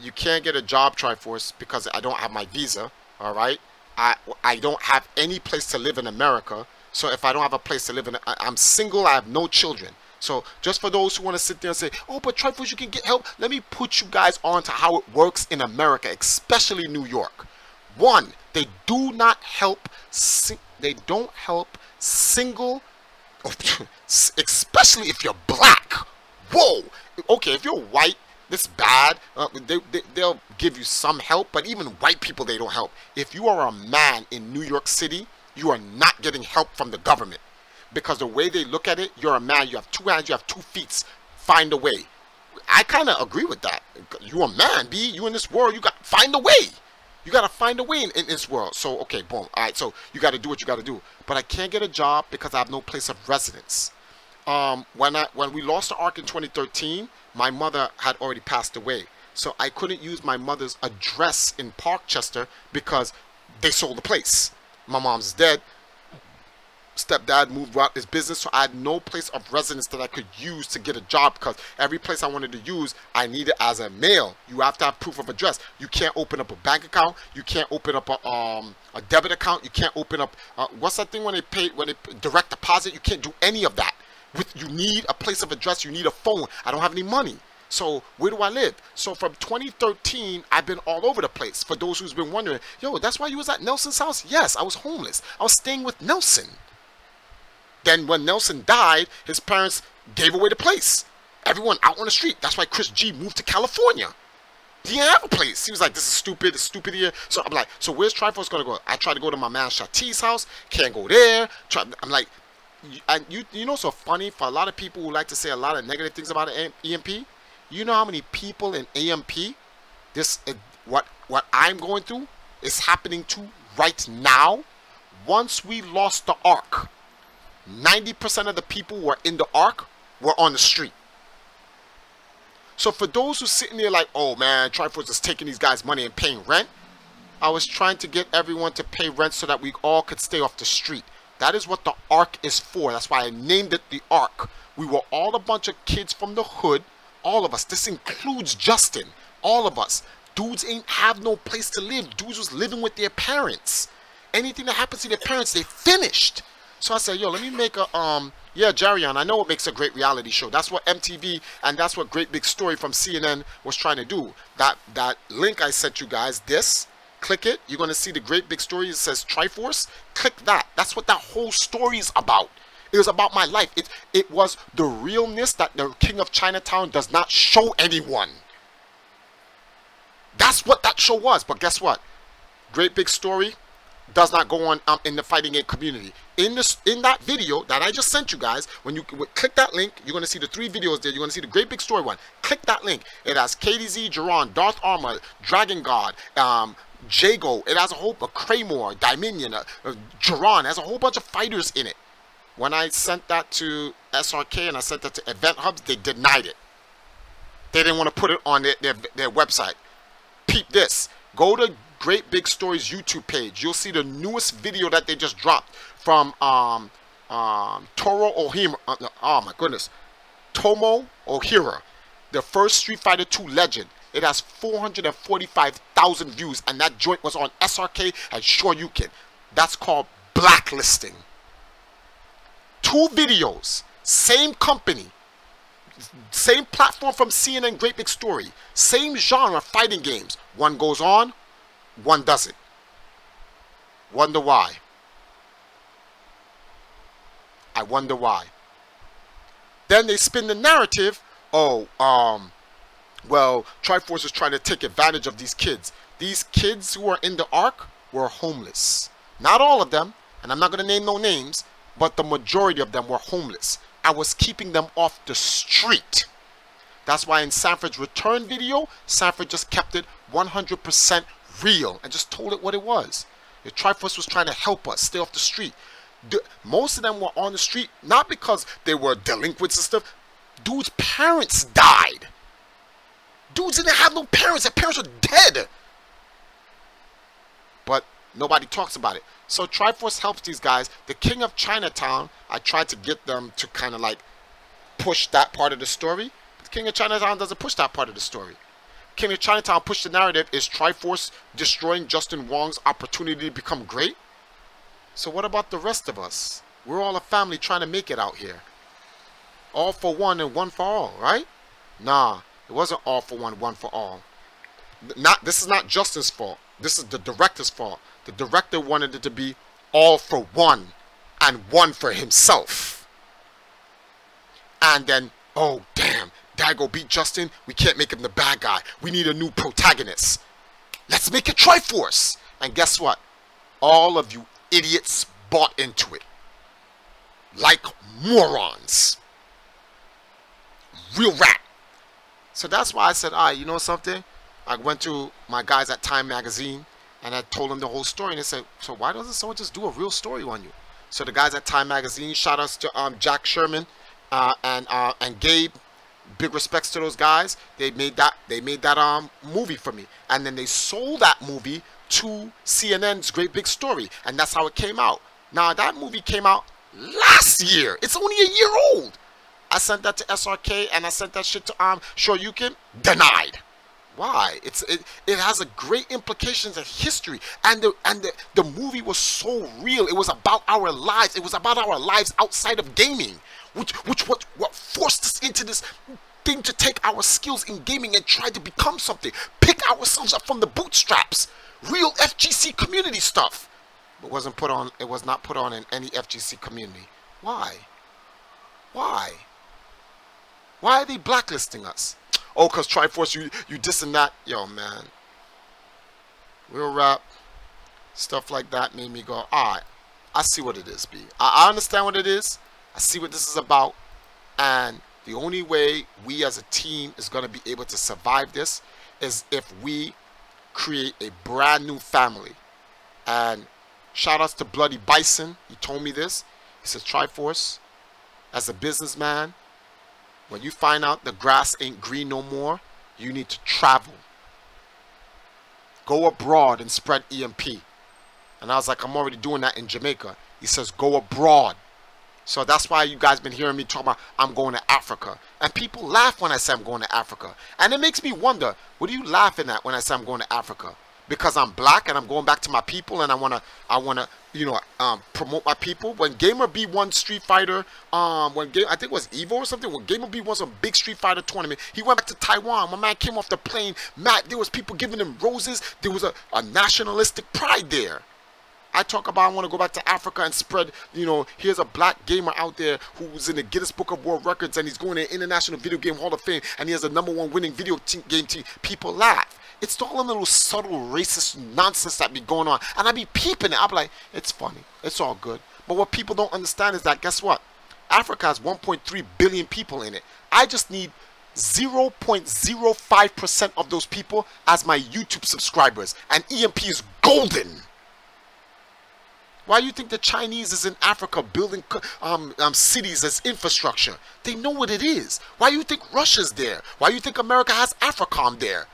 you can't get a job, Triforce, because I don't have my visa. All right, I don't have any place to live in America. So if I don't have a place to live in, I'm single, I have no children. So just for those who want to sit there and say, oh, but Triforce, you can get help, let me put you guys on to how it works in America, especially New York. One, they do not help, they don't help single, especially if you're black. Whoa. Okay, if you're white, this bad. They'll give you some help, but even white people, they don't help. If you are a man in New York City, you are not getting help from the government, because the way they look at it, you're a man, you have 2 hands, you have 2 feet, find a way. I kind of agree with that. You a man, B. You in this world, you got to find a way. You got to find a way in this world. So, okay, boom. All right, so you got to do what you got to do. But I can't get a job because I have no place of residence. When we lost the Ark in 2013, my mother had already passed away. So I couldn't use my mother's address in Parkchester because they sold the place. My mom's dead. Stepdad moved out his business, so I had no place of residence that I could use to get a job, because every place I wanted to use, I needed as a male. You have to have proof of address. You can't open up a bank account. You can't open up a debit account. You can't open up what's that thing when they direct deposit? You can't do any of that. You need a place of address. You need a phone. I don't have any money. So where do I live? So from 2013, I've been all over the place. For those who's been wondering, yo, that's why you was at Nelson's house? Yes, I was homeless. I was staying with Nelson. Then when Nelson died, his parents gave away the place. Everyone out on the street. That's why Chris G moved to California. He didn't have a place. He was like, this is stupid. It's stupid here. So I'm like, so where's Triforce going to go? I tried to go to my man Shati's house. Can't go there. I'm like, and you know, so funny for a lot of people who like to say a lot of negative things about EMP. You know how many people in EMP, what I'm going through is happening to right now? Once we lost the Ark, 90% of the people who are in the Ark were on the street. So for those who sitting there like, oh man, Triforce is taking these guys' money and paying rent, I was trying to get everyone to pay rent so that we all could stay off the street. That is what the Ark is for. That's why I named it the Ark. We were all a bunch of kids from the hood. All of us. This includes Justin. All of us. Dudes ain't have no place to live. Dudes was living with their parents. Anything that happens to their parents, they finished. So I said, yo, let me make a, yeah, Jarion, I know it makes a great reality show. That's what MTV and that's what Great Big Story from CNN was trying to do. That link I sent you guys, this, click it. You're going to see the Great Big Story. It says Triforce. Click that. That's what that whole story is about. It was about my life. It was the realness that the King of Chinatown does not show anyone. That's what that show was. But guess what? Great Big Story does not go on in the fighting game community. In that video that I just sent you guys, when you click that link, you're going to see the 3 videos there. You're going to see the Great Big Story one. Click that link. It has KDZ, Jerron, Darth Armor, Dragon God, Jago. It has a whole Kraymore, Dominion, Jerron. It has a whole bunch of fighters in it. When I sent that to SRK and I sent that to Event Hubs, they denied it. They didn't want to put it on their website. Peep this. Go to Great Big Story's YouTube page. You'll see the newest video that they just dropped from Toro Ohira. Oh my goodness, Tomo Ohira, the first Street Fighter 2 legend. It has 445,000 views, and that joint was on SRK and Shoryuken. That's called blacklisting. 2 videos, same company, same platform from CNN, Great Big Story, same genre, fighting games. One goes on, one doesn't. Wonder why? I wonder why. Then they spin the narrative, oh, well, Triforce is trying to take advantage of these kids. These kids who are in the Ark were homeless. Not all of them, and I'm not going to name no names, but the majority of them were homeless. I was keeping them off the street. That's why in Sanford's return video, Sanford just kept it 100% real and just told it what it was. The Triforce was trying to help us stay off the street. Most of them were on the street not because they were delinquents and stuff. Dudes' parents died. Dudes didn't have no parents. Their parents were dead. But nobody talks about it. So Triforce helps these guys. The King of Chinatown, I tried to get them to kind of like push that part of the story. But the King of Chinatown doesn't push that part of the story. King of Chinatown pushed the narrative, is Triforce destroying Justin Wong's opportunity to become great? So what about the rest of us? We're all a family trying to make it out here. All for one and one for all, right? Nah, it wasn't all for one, one for all. This is not Justin's fault. This is the director's fault. The director wanted it to be all for one and one for himself. And then, oh damn, Daigo beat Justin. We can't make him the bad guy. We need a new protagonist. Let's make it Triforce. And guess what? All of you idiots bought into it. Like morons. Real rap. So that's why I said, all right, you know something? I went to my guys at Time Magazine and I told them the whole story. And they said, so why doesn't someone just do a real story on you? So the guys at Time Magazine, shout outs to Jack Sherman and Gabe. Big respects to those guys. They made that movie for me. And then they sold that movie to CNN's Great Big Story. And that's how it came out. Now that movie came out last year. It's only a year old. I sent that to SRK and I sent that shit to Shoryuken. Denied. Why? It has a great implications of history, and the movie was so real. It was about our lives. It was about our lives outside of gaming, what forced us into this thing to take our skills in gaming and try to become something, pick ourselves up from the bootstraps. Real FGC community stuff. It wasn't put on. It was not put on in any FGC community. Why? Why? Why are they blacklisting us? Oh, because Triforce, you this and that. Yo, man. Real rap. Stuff like that made me go, alright, I see what it is, B. I understand what it is. I see what this is about. And the only way we as a team is going to be able to survive this is if we create a brand new family. And shout outs to Bloody Bison. He told me this. He says, Triforce, as a businessman, when you find out the grass ain't green no more, you need to travel. Go abroad and spread EMP. And I was like, I'm already doing that in Jamaica. He says, go abroad. So that's why you guys been hearing me talk about I'm going to Africa. And people laugh when I say I'm going to Africa. And it makes me wonder, what are you laughing at when I say I'm going to Africa? Because I'm black and I'm going back to my people and I wanna promote my people. When Gamer B won Street Fighter, I think it was Evo or something, when Gamer B won some big Street Fighter tournament, he went back to Taiwan. My man came off the plane, Matt, there was people giving him roses. There was a nationalistic pride there. I talk about I want to go back to Africa and spread, here's a black gamer out there who's in the Guinness Book of World Records and he's going to International Video Game Hall of Fame and he has a #1 winning video game team. People laugh. It's all a little subtle racist nonsense that be going on. And I be peeping it. I be like, it's funny. It's all good. But what people don't understand is that, guess what? Africa has 1.3 billion people in it. I just need 0.05% of those people as my YouTube subscribers. And EMP is golden. Why do you think the Chinese is in Africa building cities as infrastructure? They know what it is. Why do you think Russia's there? Why do you think America has AFRICOM there?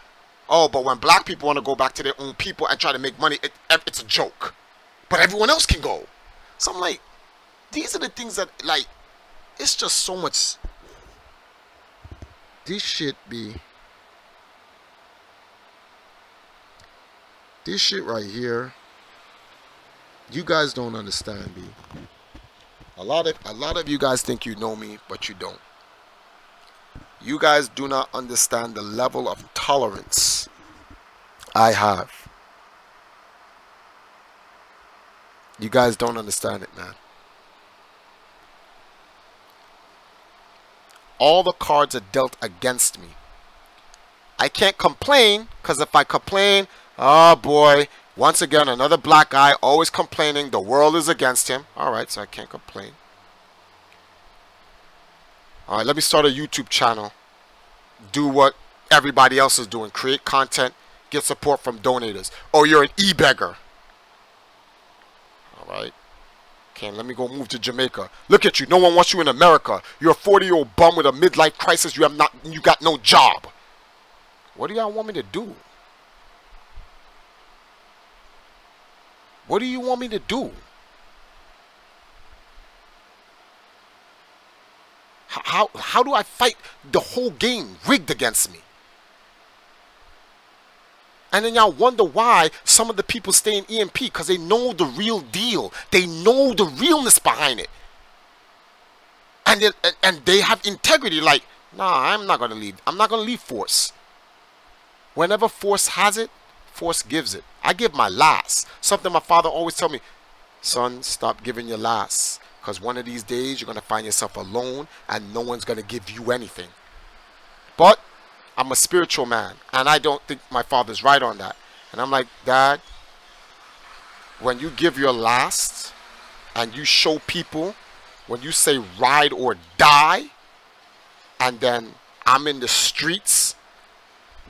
Oh, but when black people want to go back to their own people and try to make money, it's a joke. But everyone else can go. So I'm like, these are the things that, like, it's just so much. This shit right here, you guys don't understand me. A lot of you guys think you know me, but you don't. You guys do not understand the level of tolerance I have. You guys don't understand it, man. All the cards are dealt against me. I can't complain, because if I complain, oh boy, once again, another black guy always complaining, the world is against him. Alright, so I can't complain. Alright, let me start a YouTube channel. Do what everybody else is doing. Create content. Get support from donators. Oh, you're an e-beggar. Alright. Okay, let me go move to Jamaica. Look at you. No one wants you in America. You're a 40-year-old bum with a midlife crisis. You got no job. What do y'all want me to do? What do you want me to do? How do I fight the whole game rigged against me? And then y'all wonder why some of the people stay in EMP, because they know the real deal. They know the realness behind it. And they have integrity, like, nah, I'm not going to leave. I'm not going to leave Force. Whenever Force has it, Force gives it. I give my last. Something my father always told me, son, stop giving your last. Because one of these days, you're going to find yourself alone and no one's going to give you anything. But I'm a spiritual man. And I don't think my father's right on that. And I'm like, Dad, when you give your last and you show people, when you say ride or die, and then I'm in the streets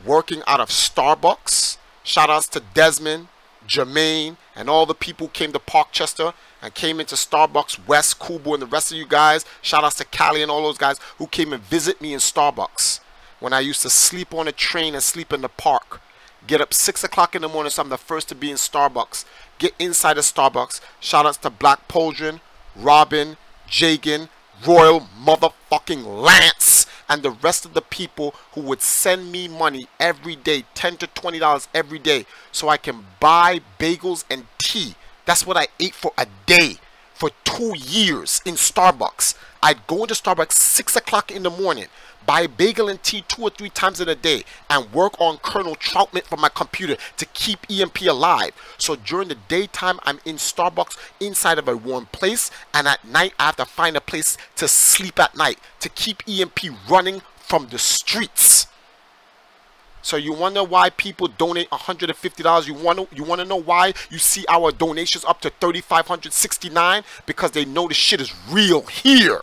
working out of Starbucks. Shout outs to Desmond, Jermaine, and all the people who came to Parkchester and came into Starbucks, Wes, Kubo, and the rest of you guys. Shout outs to Cali and all those guys who came and visit me in Starbucks when I used to sleep on a train and sleep in the park. Get up 6 o'clock in the morning, so I'm the first to be in Starbucks. Get inside of Starbucks. Shout outs to Black Poldrin, Robin, Jagan, Royal motherfucking Lance, and the rest of the people who would send me money every day, $10 to $20 every day, so I can buy bagels and tea. That's what I ate for a day for 2 years in Starbucks. I'd go into Starbucks 6 o'clock in the morning, buy bagel and tea 2 or 3 times in a day, and work on Colonel Troutman from my computer to keep EMP alive. So during the daytime, I'm in Starbucks inside of a warm place, and at night, I have to find a place to sleep at night to keep EMP running from the streets. So you wonder why people donate $150? You want to know why you see our donations up to $3,569? Because they know this shit is real here.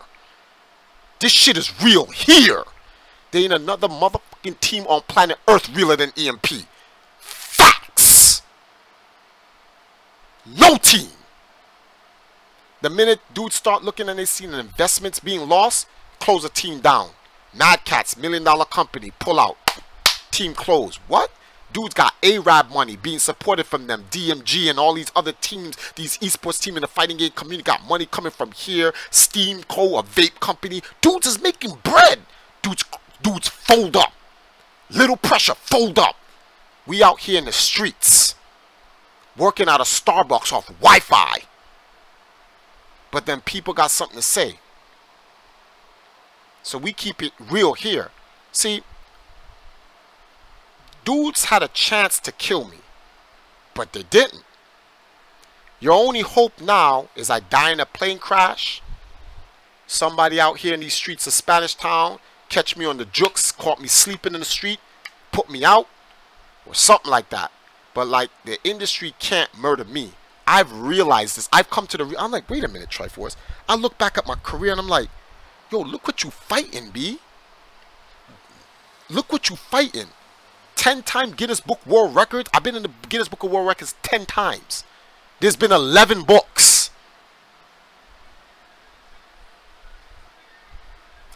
This shit is real here. There ain't another motherfucking team on planet Earth realer than EMP. Facts. No team. The minute dudes start looking and they see the investments being lost, close a team down. Mad Cats, $1 million company, pull out. Team closed. What? Dudes got Arab money being supported from them. DMG and all these other teams, these esports team in the fighting game community got money coming from here. Steam Co., a vape company. Dudes is making bread. Dudes fold up. Little pressure, fold up. We out here in the streets working out of Starbucks off Wi-Fi. But then people got something to say. So we keep it real here. See, dudes had a chance to kill me, but they didn't. Your only hope now is I die in a plane crash. Somebody out here in these streets of Spanish Town catch me on the jukes, caught me sleeping in the street, put me out, or something like that. But like, the industry can't murder me. I've realized this. I've come to the I'm like, wait a minute, Triforce. I look back at my career and I'm like, yo, look what you fighting, B. Look what you fighting. 10-time Guinness Book World Records. I've been in the Guinness Book of World Records 10 times. There's been 11 books.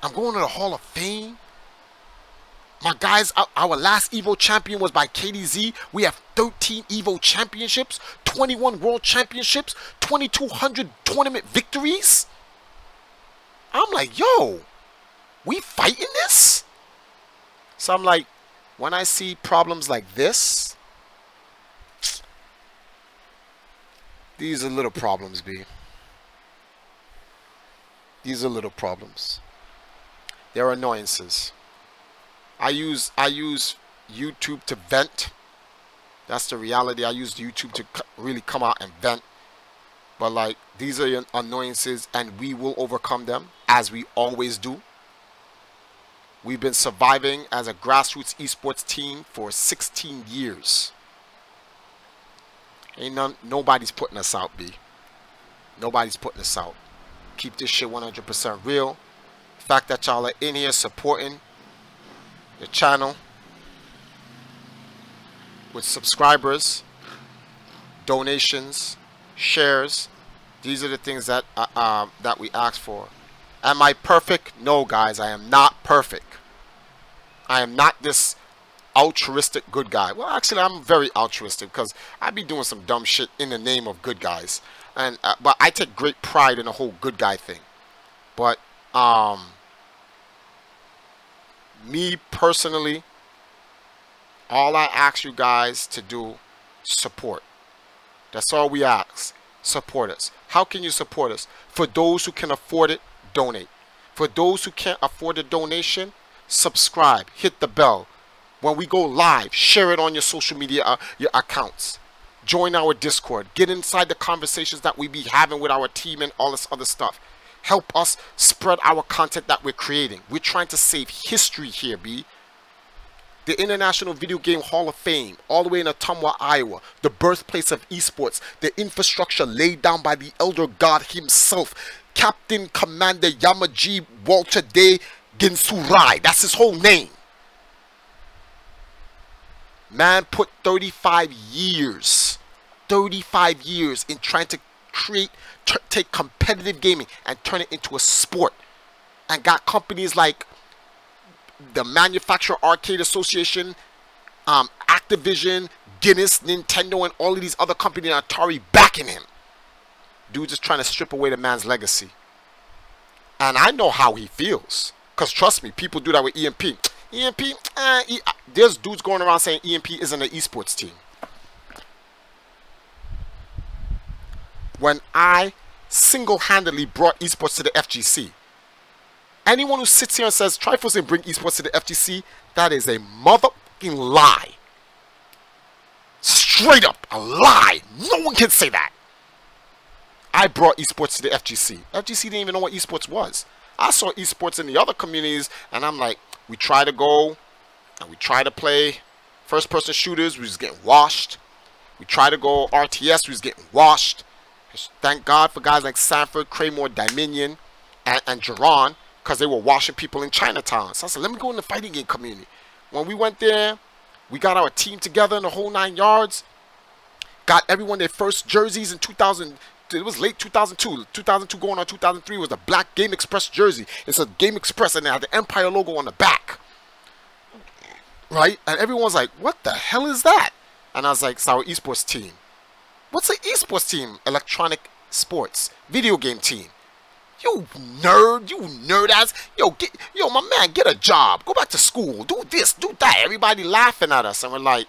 I'm going to the Hall of Fame. My guys, our last EVO champion was by KDZ. We have 13 EVO championships, 21 world championships, 2,200 tournament victories. I'm like, yo, we fighting this? So I'm like, when I see problems like this, these are little problems, B. These are little problems. They're annoyances. I use YouTube to vent. That's the reality. I use YouTube to really come out and vent. But like, these are annoyances, and we will overcome them, as we always do. We've been surviving as a grassroots esports team for 16 years. Nobody's putting us out, B. Nobody's putting us out. Keep this shit 100% real. The fact that y'all are in here supporting the channel with subscribers, donations, shares. These are the things that that we ask for. Am I perfect? No, guys, I am not perfect. I am not this altruistic good guy. Well, actually, I'm very altruistic because I be doing some dumb shit in the name of good guys. And but I take great pride in the whole good guy thing. But me personally, all I ask you guys to do, support. That's all we ask. Support us. How can you support us? For those who can afford it, donate. For those who can't afford a donation, subscribe, hit the bell. When we go live, share it on your social media your accounts. Join our Discord. Get inside the conversations that we be having with our team and all this other stuff. Help us spread our content that we're creating. We're trying to save history here, B. The International Video Game Hall of Fame, all the way in Ottumwa, Iowa, the birthplace of esports, the infrastructure laid down by the elder god himself, Captain Commander Yamaji Walter Day Ginsurai. That's his whole name. Man put 35 years in trying to take competitive gaming and turn it into a sport. And got companies like the Manufacturer Arcade Association, Activision, Guinness, Nintendo, and all of these other companies, Atari, backing him. Dude just trying to strip away the man's legacy. And I know how he feels. Because trust me, people do that with EMP. There's dudes going around saying EMP isn't an esports team. When I single-handedly brought esports to the FGC, anyone who sits here and says Triforce didn't bring esports to the FGC, that is a motherfucking lie. Straight up a lie. No one can say that. I brought esports to the FGC. FGC didn't even know what esports was. I saw esports in the other communities, and I'm like, we try to go, and we try to play first-person shooters, we was getting washed. We try to go RTS, we was getting washed. Thank God for guys like Sanford, Craymore, Dominion, and Geron, because they were washing people in Chinatown. So I said, let me go in the fighting game community. When we went there, we got our team together in the whole 9 yards. Got everyone their first jerseys in 2000. It was late 2002. 2002 going on 2003 was the black Game Express jersey. It said Game Express and it had the Empire logo on the back. Right? And everyone's like, what the hell is that? And I was like, it's our esports team. What's an esports team? Electronic sports. Video game team. You nerd ass. Yo, my man, get a job. Go back to school. Do this, do that. Everybody laughing at us. And we're like,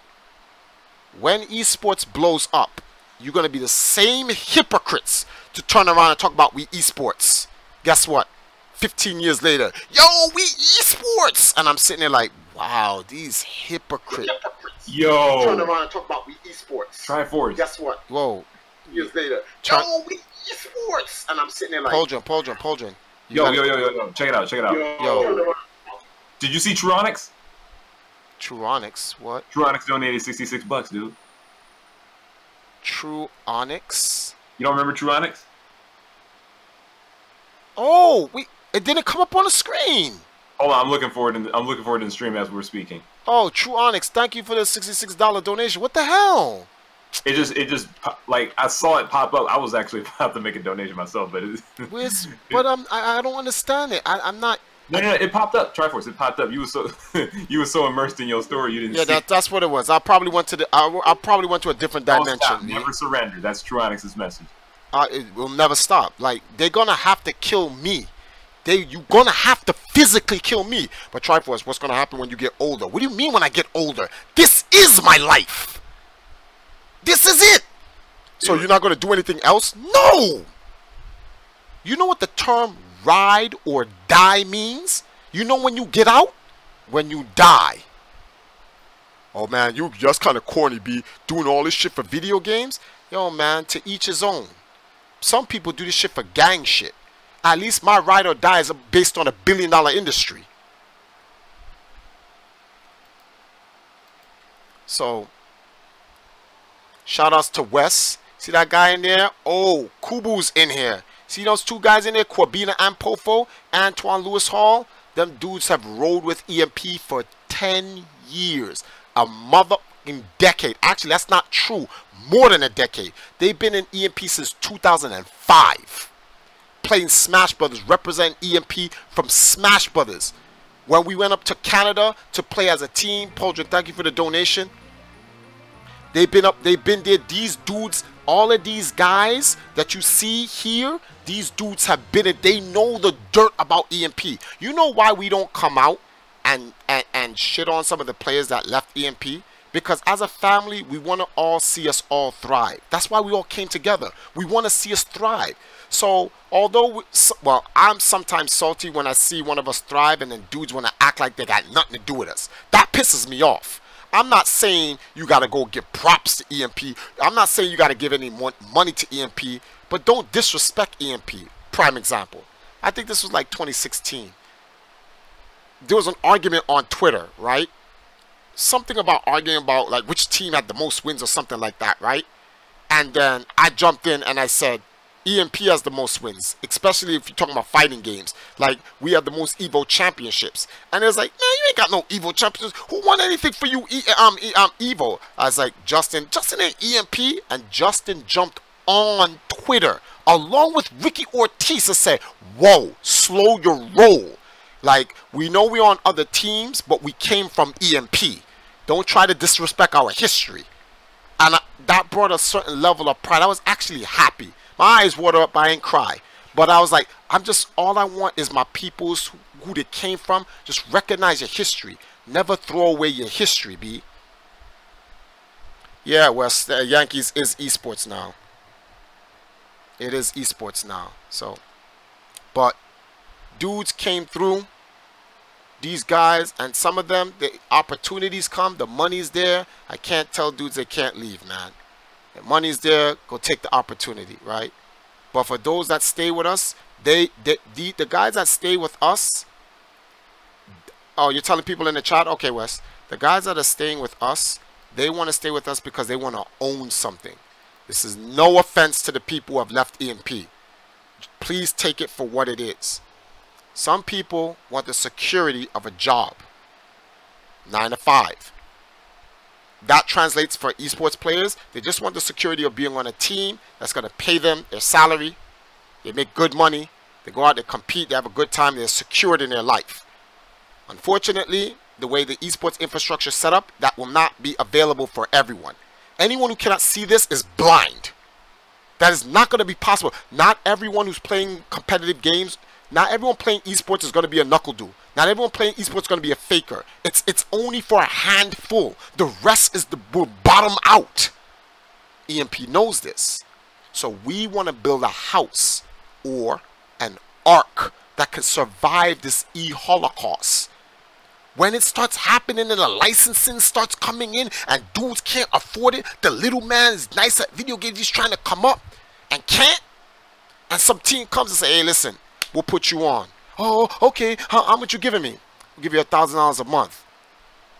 when esports blows up, you're going to be the same hypocrites to turn around and talk about we esports. Guess what? 15 years later, yo, we esports. And I'm sitting there like, wow, these hypocrites. Yo. Turn around and talk about we esports. Triforce. Guess what? Whoa. Years later, yo, we esports. And I'm sitting there like, Poldrin. Yo. Check it out. Yo. Did you see Truonix? Truonix, what? Truonix donated $66, dude. Truonix? You don't remember Truonix? Oh, it didn't come up on the screen. Hold on, I'm looking forward to the stream as we're speaking. Oh, Truonix, thank you for the $66 donation. What the hell? It just like I saw it pop up. I was actually about to make a donation myself, but I don't understand it. I'm not. No, it popped up. Triforce, it popped up. You were so immersed in your story, you didn't. Yeah, that's what it was. I probably went to a different dimension. Stop. Never surrender. That's Truonix's message. It will never stop. Like, they're gonna have to kill me. You're gonna have to physically kill me. But Triforce, what's gonna happen when you get older? What do you mean when I get older? This is my life. This is it. So you're not gonna do anything else? No. You know what the term ride or die means? You know when you get out? When you die. Oh man, you just kind of corny, be doing all this shit for video games? Yo man, to each his own. Some people do this shit for gang shit. At least my ride or die is based on $1 billion industry. So, shout outs to Wes. See that guy in there? Oh, Kubu's in here. See those two guys in there? Corbina and Pofo, Antoine Lewis Hall. Them dudes have rode with EMP for 10 years. A motherfucking decade. Actually, that's not true. More than a decade. They've been in EMP since 2005. Playing Smash Brothers, representing EMP from Smash Brothers. When we went up to Canada to play as a team, Poldrick, thank you for the donation. They've been there. These dudes, all of these guys that you see here, these dudes have been it. They know the dirt about EMP. You know why we don't come out and shit on some of the players that left EMP? Because as a family, we want to all see us all thrive. That's why we all came together. We want to see us thrive. So, although, I'm sometimes salty when I see one of us thrive and then dudes want to act like they got nothing to do with us. That pisses me off. I'm not saying you got to go give props to EMP. I'm not saying you got to give any more money to EMP. But don't disrespect EMP. Prime example. I think this was like 2016. There was an argument on Twitter, right? Something about arguing about like which team had the most wins or something like that, right? And then I jumped in and I said, EMP has the most wins, especially if you're talking about fighting games. Like, we have the most Evo championships. And it's like, man, you ain't got no Evo championships. Who won anything for you, Evo? I was like, Justin ain't EMP. And Justin jumped on Twitter, along with Ricky Ortiz, and said, whoa, slow your roll. Like, we know we're on other teams, but we came from EMP. Don't try to disrespect our history. And that brought a certain level of pride. I was actually happy. My eyes water up, I ain't cry. But I was like, all I want is my peoples who they came from. Just recognize your history. Never throw away your history, B. Yeah, West, Yankees is esports now. It is esports now. So, but dudes came through. These guys, and some of them, the opportunities come, the money's there. I can't tell dudes they can't leave, man. The money's there, go take the opportunity, right? But for those that stay with us, the guys that stay with us, oh, you're telling people in the chat? Okay, Wes. The guys that are staying with us, they want to stay with us because they want to own something. This is no offense to the people who have left EMP. Please take it for what it is. Some people want the security of a job. 9 to 5. That translates for esports players. They just want the security of being on a team that's going to pay them their salary. They make good money. They go out, they compete, they have a good time, they're secured in their life. Unfortunately, the way the esports infrastructure is set up, that will not be available for everyone. Anyone who cannot see this is blind. That is not going to be possible. Not everyone who's playing competitive games, not everyone playing esports is going to be a knuckle-do. Not everyone playing esports is going to be a faker. It's only for a handful. The rest is the bottom out. EMP knows this. So we want to build a house or an ark that can survive this e-holocaust. When it starts happening and the licensing starts coming in and dudes can't afford it, the little man is nice at video games, he's trying to come up and can't. And some team comes and say, hey, listen, we'll put you on. Oh, okay, how much you giving me? I'll give you $1,000 a month.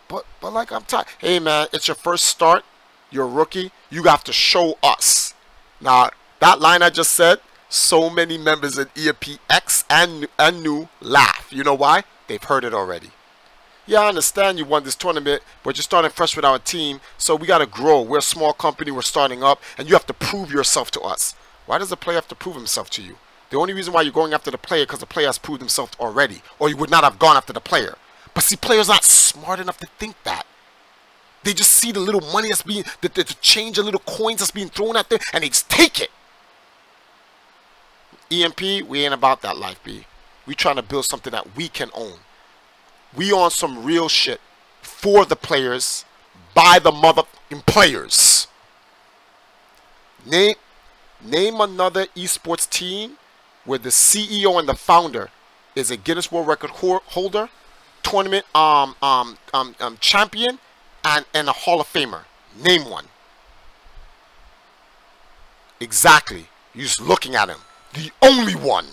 But like, I'm tired. Hey, man, it's your first start. You're a rookie. You have to show us. Now, that line I just said, so many members in EMPX and new laugh. You know why? They've heard it already. Yeah, I understand you won this tournament, but you're starting fresh with our team, so we got to grow. We're a small company. We're starting up, and you have to prove yourself to us. Why does the player have to prove himself to you? The only reason why you're going after the player because the player has proved himself already, or you would not have gone after the player. But see, players not smart enough to think that. They just see the little money that's being, the change, the little coins that's being thrown out there, and they just take it. EMP, we ain't about that life, B. We trying to build something that we can own. We on some real shit for the players, by the motherfucking players. Name another esports team where the CEO and the founder is a Guinness World Record holder, tournament champion, and a Hall of Famer. Name one. Exactly. You're just looking at him. The only one.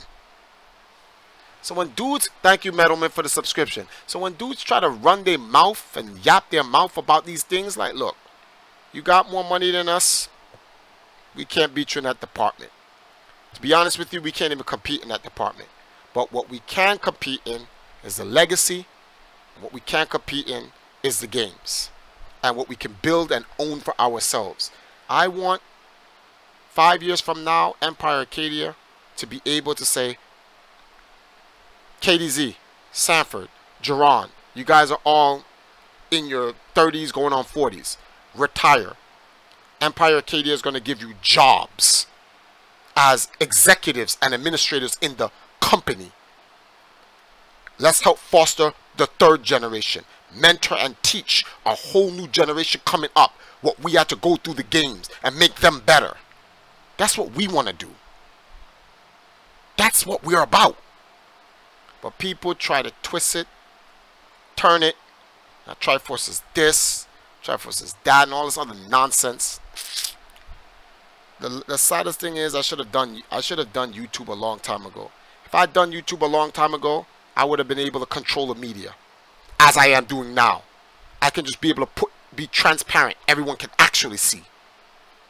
So when dudes, thank you Metalman for the subscription. So when dudes try to run their mouth and yap their mouth about these things, like, look, you got more money than us. We can't beat you in that department. To be honest with you, we can't even compete in that department. But what we can compete in is the legacy. What we can compete in is the games. And what we can build and own for ourselves. I want 5 years from now, Empire Arcadia, to be able to say, KDZ, Sanford, Jerron, you guys are all in your 30s going on 40s. Retire. Empire Arcadia is going to give you jobs as executives and administrators in the company. Let's help foster the third generation. Mentor and teach a whole new generation coming up what we have to go through the games and make them better. That's what we want to do. That's what we're about. But people try to twist it, turn it. Now Triforce is this, Triforce is that, and all this other nonsense. The saddest thing is I should have done YouTube a long time ago. If I'd done YouTube a long time ago, I would have been able to control the media, as I am doing now. I can just be able to be transparent. Everyone can actually see,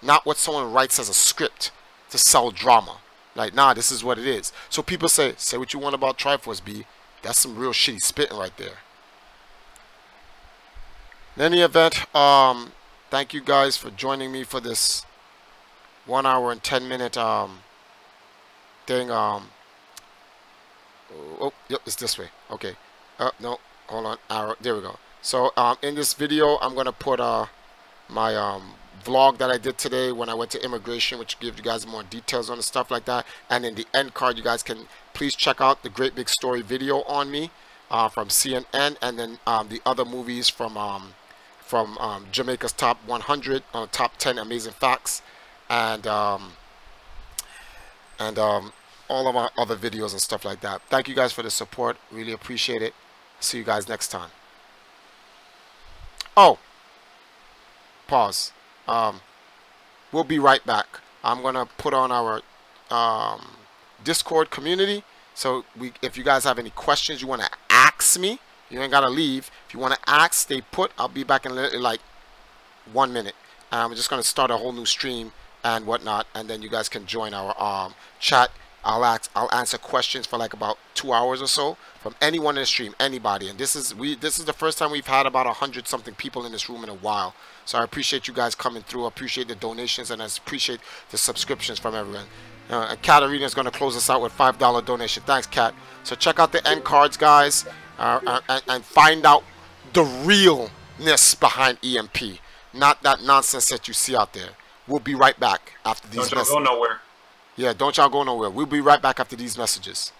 not what someone writes as a script to sell drama. Like, nah, this is what it is. So people say what you want about Triforce, B. That's some real shitty spitting right there. In any event, thank you guys for joining me for this 1 hour and 10-minute thing. Oh, yep, it's this way. Okay. No, hold on. Arrow. There we go. So in this video, I'm gonna put my vlog that I did today when I went to immigration, which gives you guys more details on the stuff like that. And in the end card, you guys can please check out the Great Big Story video on me from CNN, and then the other movies from Jamaica's Top 100, Top 10 Amazing Facts, and all of our other videos and stuff like that. Thank you guys for the support. Really appreciate it. See you guys next time. Oh, pause. We'll be right back. I'm gonna put on our Discord community. So if you guys have any questions you want to ask me, you ain't gotta leave. If you want to ask, stay put. I'll be back in like 1 minute. I'm just gonna start a whole new stream and whatnot, and then you guys can join our chat. I'll answer questions for like about 2 hours or so from anyone in the stream, anybody. And this is the first time we've had about 100-something people in this room in a while. So I appreciate you guys coming through. I appreciate the donations, and I appreciate the subscriptions from everyone. And Katarina is going to close us out with $5 donation. Thanks, Kat. So check out the end cards, guys, and find out the realness behind EMP, not that nonsense that you see out there. We'll be right back after these messages. Don't go nowhere. Yeah, don't y'all go nowhere. We'll be right back after these messages.